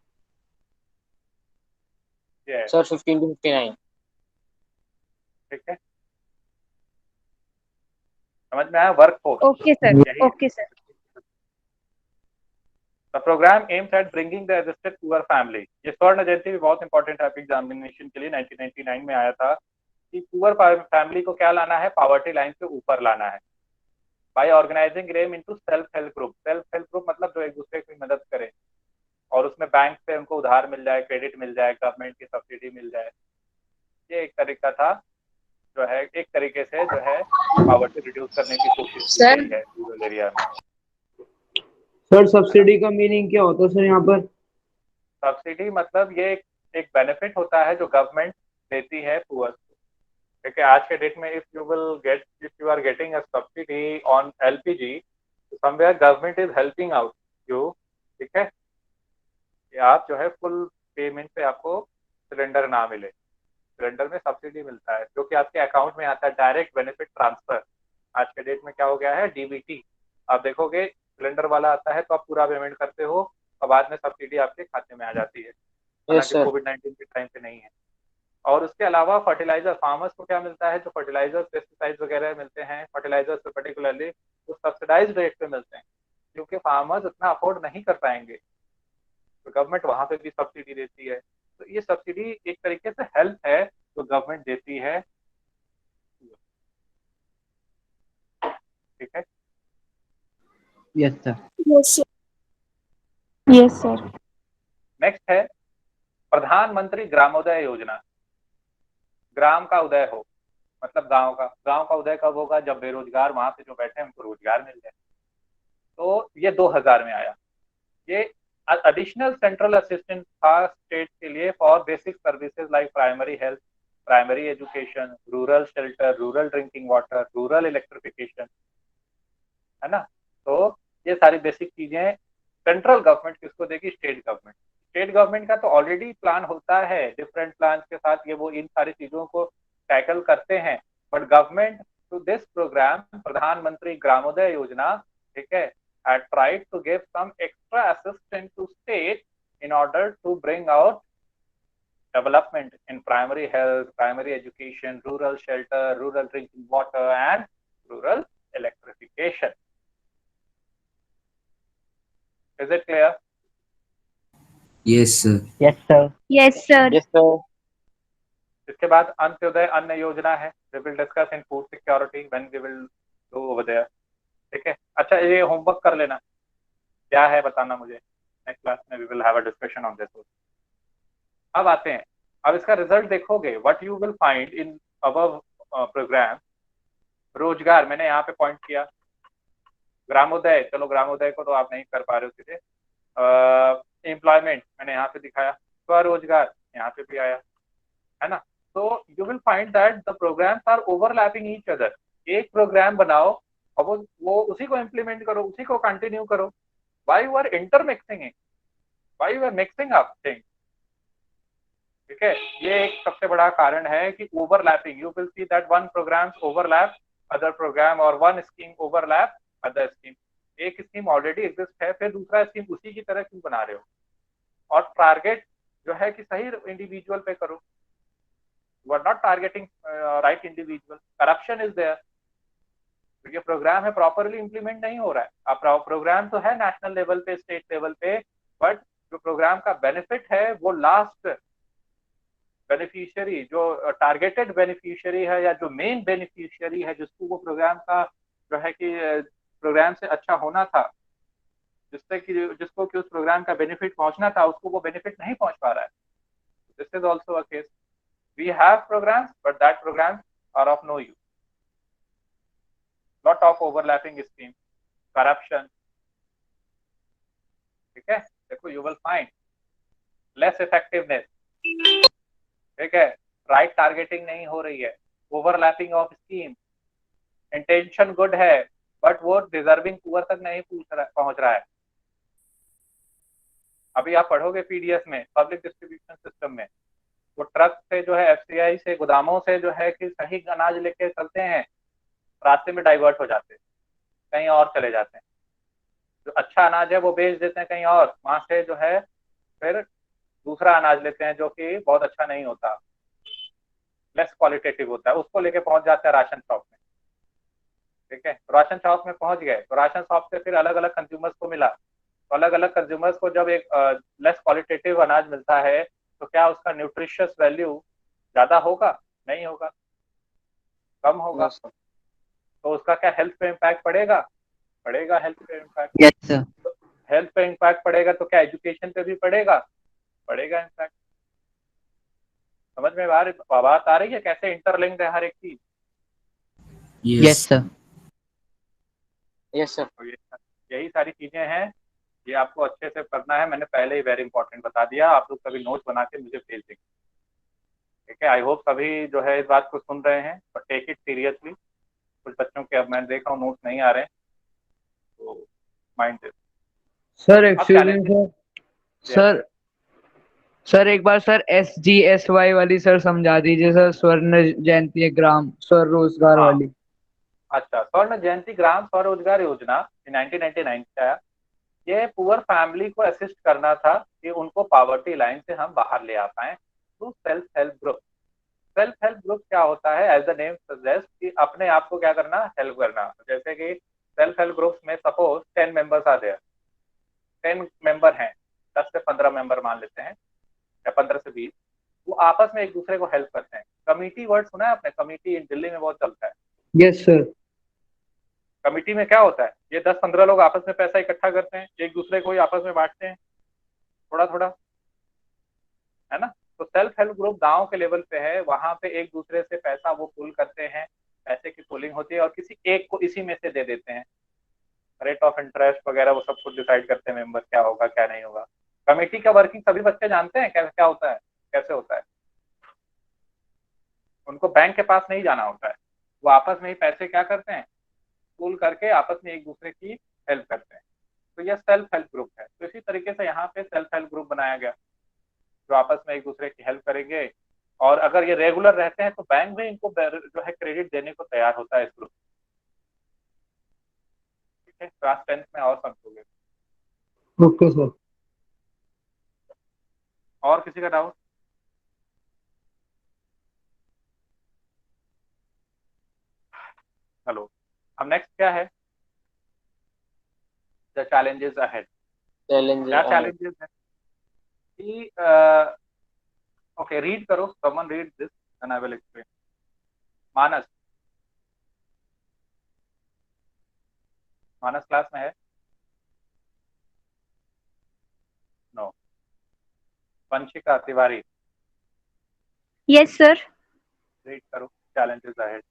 ये है, सर 15 to 59। ठीक है, समझ में आया? वर्क फोर्स ओके सर, यही है। Okay sir. The program aims at bringing the assisted poor family। ये स्वर्ण जयंती भी बहुत इंपॉर्टेंट है आपकी एग्जामिनेशन के लिए, 1999 में आया था कि पुअर फैमिली को क्या लाना है, पॉवर्टी लाइन से ऊपर लाना है by organising them into self help group. Self help group मतलब जो एक दूसरे की मदद करे और उसमें बैंक से उनको उधार मिल जाए, क्रेडिट मिल जाए, गवर्नमेंट की सब्सिडी मिल जाए। ये एक तरीका था, जो है एक तरीके से जो है पॉवर्टी रिड्यूस करने की कोशिश की सर गई है रूरल एरिया में। सर सब्सिडी का मीनिंग क्या होता है सर यहाँ पर? सब्सिडी मतलब ये एक बेनिफिट होता है जो गवर्नमेंट देती है पुअर को। ठीक है, आज के डेट में if you are getting a subsidy on LPG, somewhere government is helping out you. ठीक है, कि आप जो है फुल पेमेंट पे आपको सिलेंडर ना मिले, सिलेंडर में सब्सिडी मिलता है जो कि आपके अकाउंट में आता है, डायरेक्ट बेनिफिट ट्रांसफर। आज के डेट में क्या हो गया है, डीबीटी। आप देखोगे सिलेंडर वाला आता है तो आप पूरा पेमेंट करते हो और बाद में सब्सिडी आपके खाते में आ जाती है, यस हालांकि सर। कोविड-19 के टाइम पे नहीं है। और उसके अलावा फर्टिलाइजर, फार्मर्स को क्या मिलता है, जो फर्टिलाइजर पेस्टिसाइड्स वगैरह मिलते हैं, फर्टिलाइजर्स पे पर्टिकुलरली वो सब्सिडाइज रेट पे मिलते हैं, क्योंकि फार्मर्स उतना अफोर्ड नहीं कर पाएंगे, तो गवर्नमेंट वहां पे भी सब्सिडी देती है। तो ये सब्सिडी एक तरीके से हेल्प है जो गवर्नमेंट देती है। ठीक है, yes sir. Yes sir. Next है प्रधानमंत्री ग्रामोदय योजना। ग्राम का उदय हो मतलब गांव का उदय कब होगा, जब बेरोजगार वहां पे जो बैठे हैं उनको रोजगार मिल जाए। तो ये 2000 में आया। ये एडिशनल सेंट्रल असिस्टेंस था स्टेट के लिए for basic services like primary health, primary education, rural shelter, rural drinking water, rural electrification, है ना। तो ये सारी बेसिक चीजें सेंट्रल गवर्नमेंट किसको देगी, स्टेट गवर्नमेंट। स्टेट गवर्नमेंट का तो ऑलरेडी प्लान होता है, डिफरेंट प्लान के साथ ये वो इन सारी चीजों को टैकल करते हैं, but government through this programme प्रधानमंत्री ग्रामोदय योजना, ठीक है, had tried to give some extra assistance to state in order to bring out development in primary health, primary education, rural shelter, rural drinking water and rural electrification. Is it clear? Yes, sir. Yes sir. Yes sir. Yes sir. इसके बाद अंत्योदय अन्न योजना है। We will discuss in food security when we will go over there. ठीक है, अच्छा ये homework कर लेना, क्या है बताना मुझे, नेक्स्ट क्लास में we will have a discussion on this. अब आते हैं, अब इसका रिजल्ट देखोगे, what you will find in above program। रोजगार मैंने यहाँ पे पॉइंट किया, ग्रामोदय, चलो ग्रामोदय को तो आप नहीं कर पा रहे हो सीधे, एम्प्लॉयमेंट मैंने यहाँ पे दिखाया, स्वरोजगार यहाँ पे भी आया, है ना। तो you will find that the programmes are overlapping each other. एक प्रोग्राम बनाओ और वो उसी को इम्प्लीमेंट करो, उसी को कंटिन्यू करो। Why you are intermixing it, why you are mixing up things. ठीक है, ये एक सबसे बड़ा कारण है कि overlapping, you will see that one programme overlap other programme और one scheme overlap other scheme. एक स्कीम ऑलरेडी एग्जिस्ट है, फिर दूसरा स्कीम उसी की तरह क्यों बना रहे हो। और टारगेट जो है कि सही इंडिविजुअल पे करो, you are not targeting right individual, corruption is there. तो ये प्रोग्राम है प्रॉपरली इंप्लीमेंट नहीं हो रहा है। अब प्रोग्राम तो है नेशनल लेवल पे, स्टेट लेवल पे, बट जो प्रोग्राम का बेनिफिट है वो लास्ट बेनिफिशियरी, जो टारगेटेड बेनिफिशियरी है या जो मेन बेनिफिशियरी है, जिसको वो प्रोग्राम का जो है कि प्रोग्राम से अच्छा होना था, जिसको कि उस प्रोग्राम का बेनिफिट पहुंचना था, उसको वो बेनिफिट नहीं पहुंच पा रहा है। This is also a case, we have programmes but that programmes are of no use, lot of overlapping schemes, corruption। ठीक है, देखो you will find less effectiveness। ठीक है, right targeting नहीं हो रही है, overlapping of scheme, intention good है बट वो डिजर्विंग पुअर तक नहीं पहुंच रहा है। अभी आप पढ़ोगे पीडीएस में, पब्लिक डिस्ट्रीब्यूशन सिस्टम में, वो ट्रक से जो है एफसीआई से, गोदामों से जो है कि सही अनाज लेके चलते हैं, रास्ते में डाइवर्ट हो जाते हैं, कहीं और चले जाते हैं। जो अच्छा अनाज है वो बेच देते हैं कहीं और, वहां से जो है फिर दूसरा अनाज लेते हैं जो कि बहुत अच्छा नहीं होता, लेस क्वालिटेटिव होता है, उसको लेके पहुंच जाते हैं राशन शॉप में। ठीक है, राशन शॉप में पहुंच गए तो राशन शॉप से फिर अलग अलग कंज्यूमर्स को मिला, तो अलग अलग कंज्यूमर्स को जब एक लेस क्वालिटेटिव अनाज मिलता है तो क्या उसका न्यूट्रिशियस वैल्यू ज्यादा होगा? नहीं होगा, कम होगा। तो उसका क्या हेल्थ पे इम्पैक्ट पड़ेगा? पड़ेगा हेल्थ पे इम्पैक्ट। Yes, sir. हेल्थ पे इम्पैक्ट पड़ेगा तो क्या एजुकेशन पे भी पड़ेगा? पड़ेगा इम्पैक्ट। समझ में बात आ रही है कैसे इंटरलिंक्ड है हर एक चीज? Yes, sir. Yes sir. तो यही सारी चीजें हैं, ये आपको अच्छे से करना है। मैंने पहले ही वेरी इंपॉर्टेंट बता दिया, आप लोग कभी नोट्स बना के मुझे भेज देंगे। ठीक है, आई होप सभी जो है इस बात को सुन रहे हैं और टेक इट सीरियसली। कुछ बच्चों के अब मैं देखा हूँ नोट्स नहीं आ रहे हैं, तो mind this. Sir excuse me sir, sir एक बार सर SGSY वाली सर समझा दीजिए सर, स्वर्ण जयंती ग्राम स्वरोजगार वाली। अच्छा, स्वर्ण जयंती ग्राम स्वरोजगार योजना 1999 से आया। ये पुअर फैमिली को असिस्ट करना था कि उनको पॉवर्टी लाइन से हम बाहर ले आ पाए through self help group. Self help group क्या होता है? एज द नेम सजेस्ट कि अपने आप को क्या करना? हेल्प करना। जैसे कि सेल्फ हेल्प ग्रुप्स में suppose 10 members are there, 10 member हैं, 10 से 15 मेंबर मान लेते हैं या 15 से 20, वो आपस में एक दूसरे को हेल्प करते हैं। कमिटी वर्ड सुना है आपने? कमिटी दिल्ली में बहुत चलता है। Yes sir. कमिटी में क्या होता है? ये 10-15 लोग आपस में पैसा इकट्ठा करते हैं, एक दूसरे को ही आपस में बांटते हैं थोड़ा थोड़ा, है ना? तो सेल्फ हेल्प ग्रुप गांव के लेवल पे है, वहां पे एक दूसरे से पैसा वो पुल करते हैं, पैसे की पुलिंग होती है और किसी एक को इसी में से दे देते हैं। रेट ऑफ इंटरेस्ट वगैरह वो सब कुछ डिसाइड करते हैं मेंबर, क्या होगा क्या नहीं होगा। कमेटी का वर्किंग सभी बच्चे जानते हैं क्या होता है, कैसे होता है? उनको बैंक के पास नहीं जाना होता है, वो आपस में ही पैसे क्या करते हैं? पूल करके आपस में एक दूसरे की हेल्प करते हैं। तो यह सेल्फ हेल्प ग्रुप है। तो इसी तरीके से यहाँ पे सेल्फ हेल्प ग्रुप बनाया गया जो आपस में एक दूसरे की हेल्प करेंगे, और अगर ये रेगुलर रहते हैं तो बैंक भी इनको जो है क्रेडिट देने को तैयार होता है इस ग्रुप। ठीक है, क्लास 10th में और समझोगे। Okay sir. और किसी का डाउट? हेलो, अब नेक्स्ट क्या है? The challenges ahead. क्या चैलेंजेस है कि ओके, रीड करो, someone read this and I will explain. Manas, Manas class में है? No. Vanshika Tiwari, Yes, sir. Read करो challenges ahead.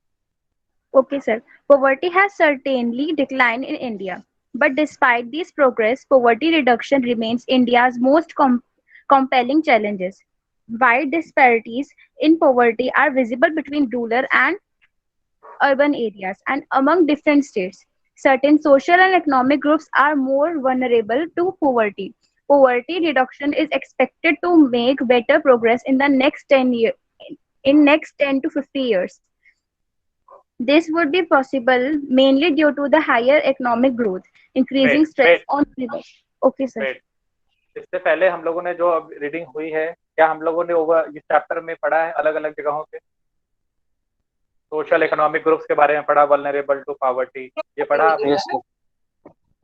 Okay, sir. Poverty has certainly declined in India, but despite this progress, poverty reduction remains India's most compelling challenges. Wide disparities in poverty are visible between rural and urban areas and among different states. Certain social and economic groups are more vulnerable to poverty. Poverty reduction is expected to make better progress in the next 10 to 50 years. This would be possible mainly due to the higher economic growth, increasing stress on people. Okay, sir. इससे पहले हम लोगों ने जो reading हुई है, क्या हम लोगों ने ओवर इस चैप्टर में पढ़ा है? अलग अलग जगहों पे सोशल इकोनॉमिक ग्रुप्स के बारे में पढ़ा, वल्नरेबल टू पॉवर्टी, ये पढ़ा आपने?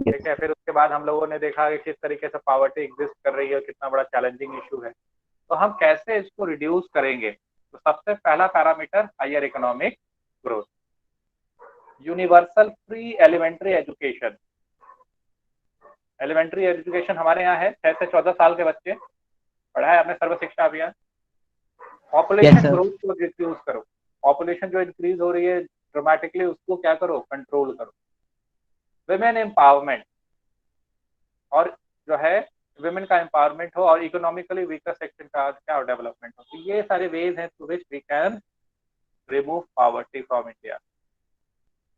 ठीक है, फिर उसके बाद हम लोगों ने देखा कि किस तरीके से पॉवर्टी एग्जिस्ट कर रही है, कितना बड़ा चैलेंजिंग इशू है, तो हम कैसे इसको रिड्यूस करेंगे। तो सबसे पहला parameter higher economic growth, universal free elementary education. Elementary education हमारे यहाँ है 6 से 14 साल के बच्चे, पढ़ा है आपने सर्व शिक्षा अभियान। पॉपुलेशन ग्रोथ को रिड्यूस करो, पॉपुलेशन जो इंक्रीज हो रही है ड्रामेटिकली, उसको क्या करो? कंट्रोल करो। विमेन एम्पावरमेंट, और जो है विमेन का एम्पावरमेंट हो और इकोनॉमिकली वीकर सेक्शन का क्या डेवलपमेंट हो। तो ये सारे वेज हैं through which we can remove poverty from India.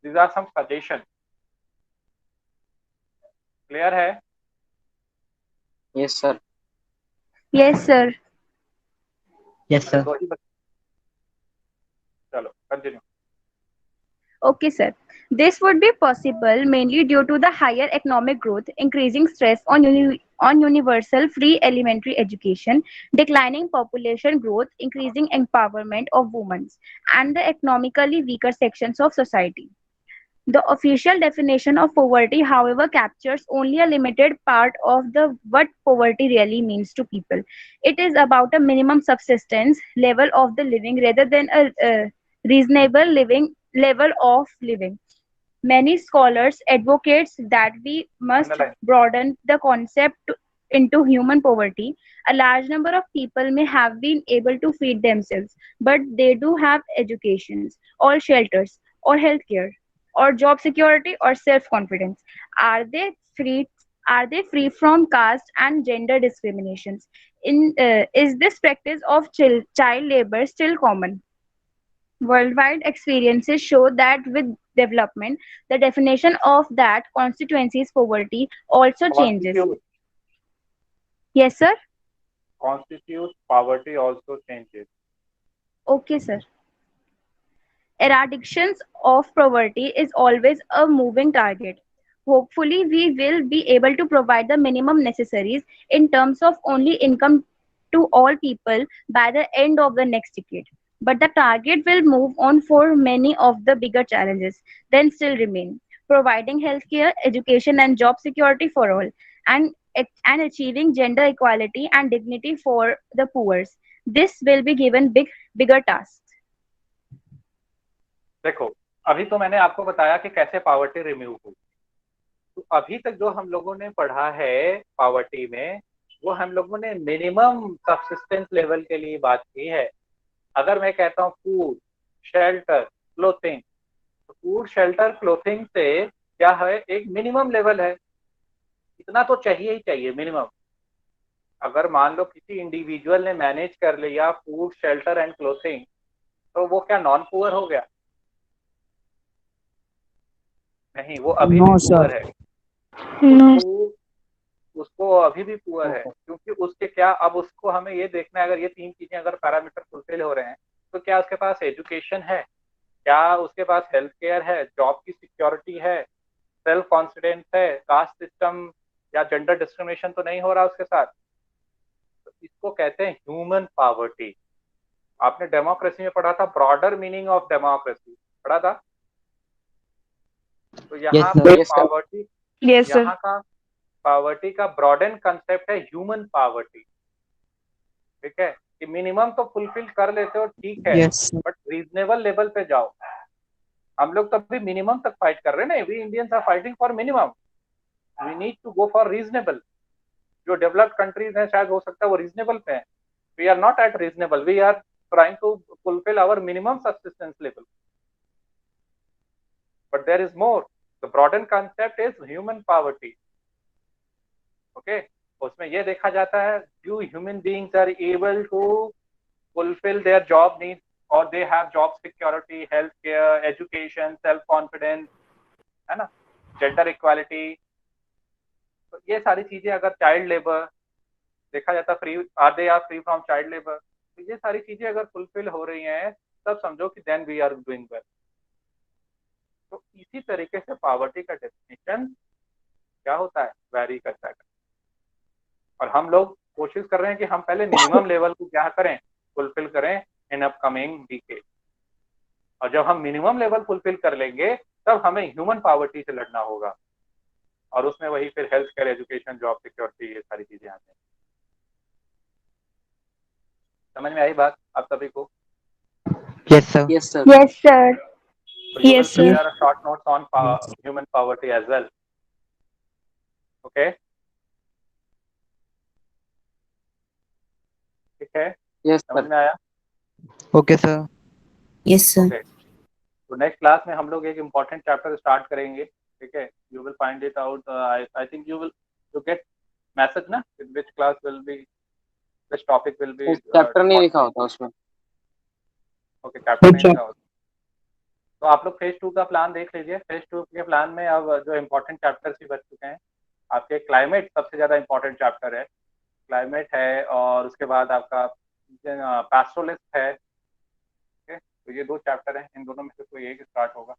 These are some suggestions. Clear है? Yes, sir. Yes, sir. Yes, sir. चलो continue. Okay, sir. This would be possible mainly due to the higher economic growth, increasing stress on universal free elementary education, declining population growth, increasing empowerment of women, and the economically weaker sections of society. The official definition of poverty, however, captures only a limited part of the what poverty really means to people. It is about a minimum subsistence level of the living rather than a reasonable living level of living. Many scholars advocates that we must Underline. broaden the concept into human poverty. A large number of people may have been able to feed themselves, but they do have educations, or shelters, or healthcare, or job security, or self-confidence. Are they free? Are they free from caste and gender discriminations? Is this practice of child labor still common? Worldwide experiences show that with development, the definition of that constituency's poverty also changes. Constitute Yes, sir? constitute poverty also changes. Okay, sir. Eradication of poverty is always a moving target. Hopefully, we will be able to provide the minimum necessaries in terms of only income to all people by the end of the next decade. But the target will move on for many of the bigger challenges then still remain. Providing healthcare, education, and job security for all, and, and achieving gender equality and dignity for the poor. This will be given bigger tasks. देखो, अभी तो मैंने आपको बताया कि कैसे poverty remove हुई। तो अभी तक जो हम लोगों ने पढ़ा है पावर्टी में, वो हम लोगों ने मिनिमम सब्सिस्टेंस लेवल के लिए बात की है। अगर मैं कहता हूँ फूड, शेल्टर, क्लोथिंग, तो फूड, शेल्टर, क्लोथिंग से क्या है, एक मिनिमम लेवल है, इतना तो चाहिए ही चाहिए मिनिमम। अगर मान लो किसी इंडिविजुअल ने मैनेज कर लिया फूड, शेल्टर एंड क्लोथिंग, तो वो क्या नॉन पुअर हो गया? नहीं, वो अभी भी पुअर है। उसको अभी भी पुअर है, क्योंकि उसके क्या, अब उसको हमें ये देखना है, अगर ये तीन चीजें अगर पैरामीटर फुलफिल हो रहे हैं, तो क्या उसके पास एजुकेशन है, क्या उसके पास हेल्थ केयर है, जॉब की सिक्योरिटी है, सेल्फ कॉन्फिडेंस है, कास्ट सिस्टम या जेंडर डिस्क्रिमिनेशन तो नहीं हो रहा उसके साथ। तो इसको कहते हैं ह्यूमन पावर्टी। आपने डेमोक्रेसी में पढ़ा था, ब्रॉडर मीनिंग ऑफ डेमोक्रेसी पढ़ा था। तो यहाँ पावर्टी, यहाँ का पावर्टी का ब्रॉडन कंसेप्ट है ह्यूमन पावर्टी। ठीक है, कि मिनिमम तो फुलफिल कर लेते हो, ठीक है, बट रीजनेबल लेवल पे जाओ। हम लोग तो अभी मिनिमम तक फाइट कर रहे हैं ना, we Indians are fighting for minimum, we need to go for reasonable. जो डेवलप्ड कंट्रीज हैं शायद हो सकता है वो रीजनेबल पे हैं, we are not at reasonable, we are trying to fulfil our minimum subsistence level, but there is more. The broaden concept is human poverty. Okay, उसमें ये देखा जाता है, do human beings are able to fulfill their job needs, or they have job security, health care, education, self confidence, है ना, gender equality। तो ये सारी चीजें, अगर चाइल्ड लेबर देखा जाता, free are they are free from child labour, तो ये सारी चीजें अगर फुलफिल हो रही हैं, तब समझो कि then we are doing well. तो इसी तरीके से पावर्टी का डेफिनेशन क्या होता है, वैरी करता है। और हम लोग कोशिश कर रहे हैं कि हम पहले मिनिमम लेवल को क्या करें, फुलफिल करें इन अपकमिंग डिकेड। और जब हम मिनिमम लेवल फुलफिल कर लेंगे, तब हमें ह्यूमन पावर्टी से लड़ना होगा, और उसमें वही फिर health care, education, job security, ये सारी चीजें आती हैं। समझ में आई बात आप सभी को? Yes, sir. Yes, sir. Yes, sir. So you Yes, will sir. prepare a short notes on human poverty as well. Okay? ठीक है? Yes, समझ sir. में आया? Okay, sir. Yes, sir. Okay. तो नेक्स्ट क्लास में हम लोग एक इम्पोर्टेंट चैप्टर स्टार्ट करेंगे। ठीक है, you will find it out, I think you will get message ना, in which class will be, which topic will be. Chapter नहीं लिखा होता उसमें। ओके, चैप्टर नहीं लिखा होता। तो आप लोग फेज 2 का प्लान देख लीजिए। फेज 2 के प्लान में अब जो इम्पोर्टेंट चैप्टर्स भी बच चुके हैं आपके, क्लाइमेट सबसे ज़्यादा इम्पोर्टेंट चैप्टर है, क्लाइमेट है, और उसके बाद आपका पैस्टोरलिस्ट है। ठीक है, तो ये 2 चैप्टर हैं, इन दोनों में से कोई एक स्टार्ट होगा।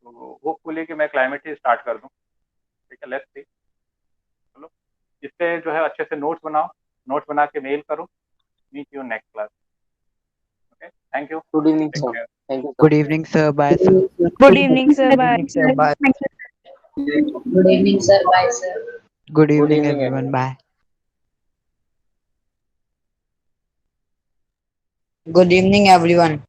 तो होपफुली कि मैं क्लाइमेट ही स्टार्ट कर दूं। ठीक है, लेट्स सी। चलो, इस पे जो है अच्छे से नोट्स बनाओ, नोट्स बना के मेल करो। Meet you next class. Okay, thank you, good evening take sir. Care. Thank you Good evening, sir. Bye, sir. Good evening, sir. Good Bye. evening, sir. Bye. Good evening, sir. Bye, sir. Good good evening, evening everyone. Bye. Good evening, everyone.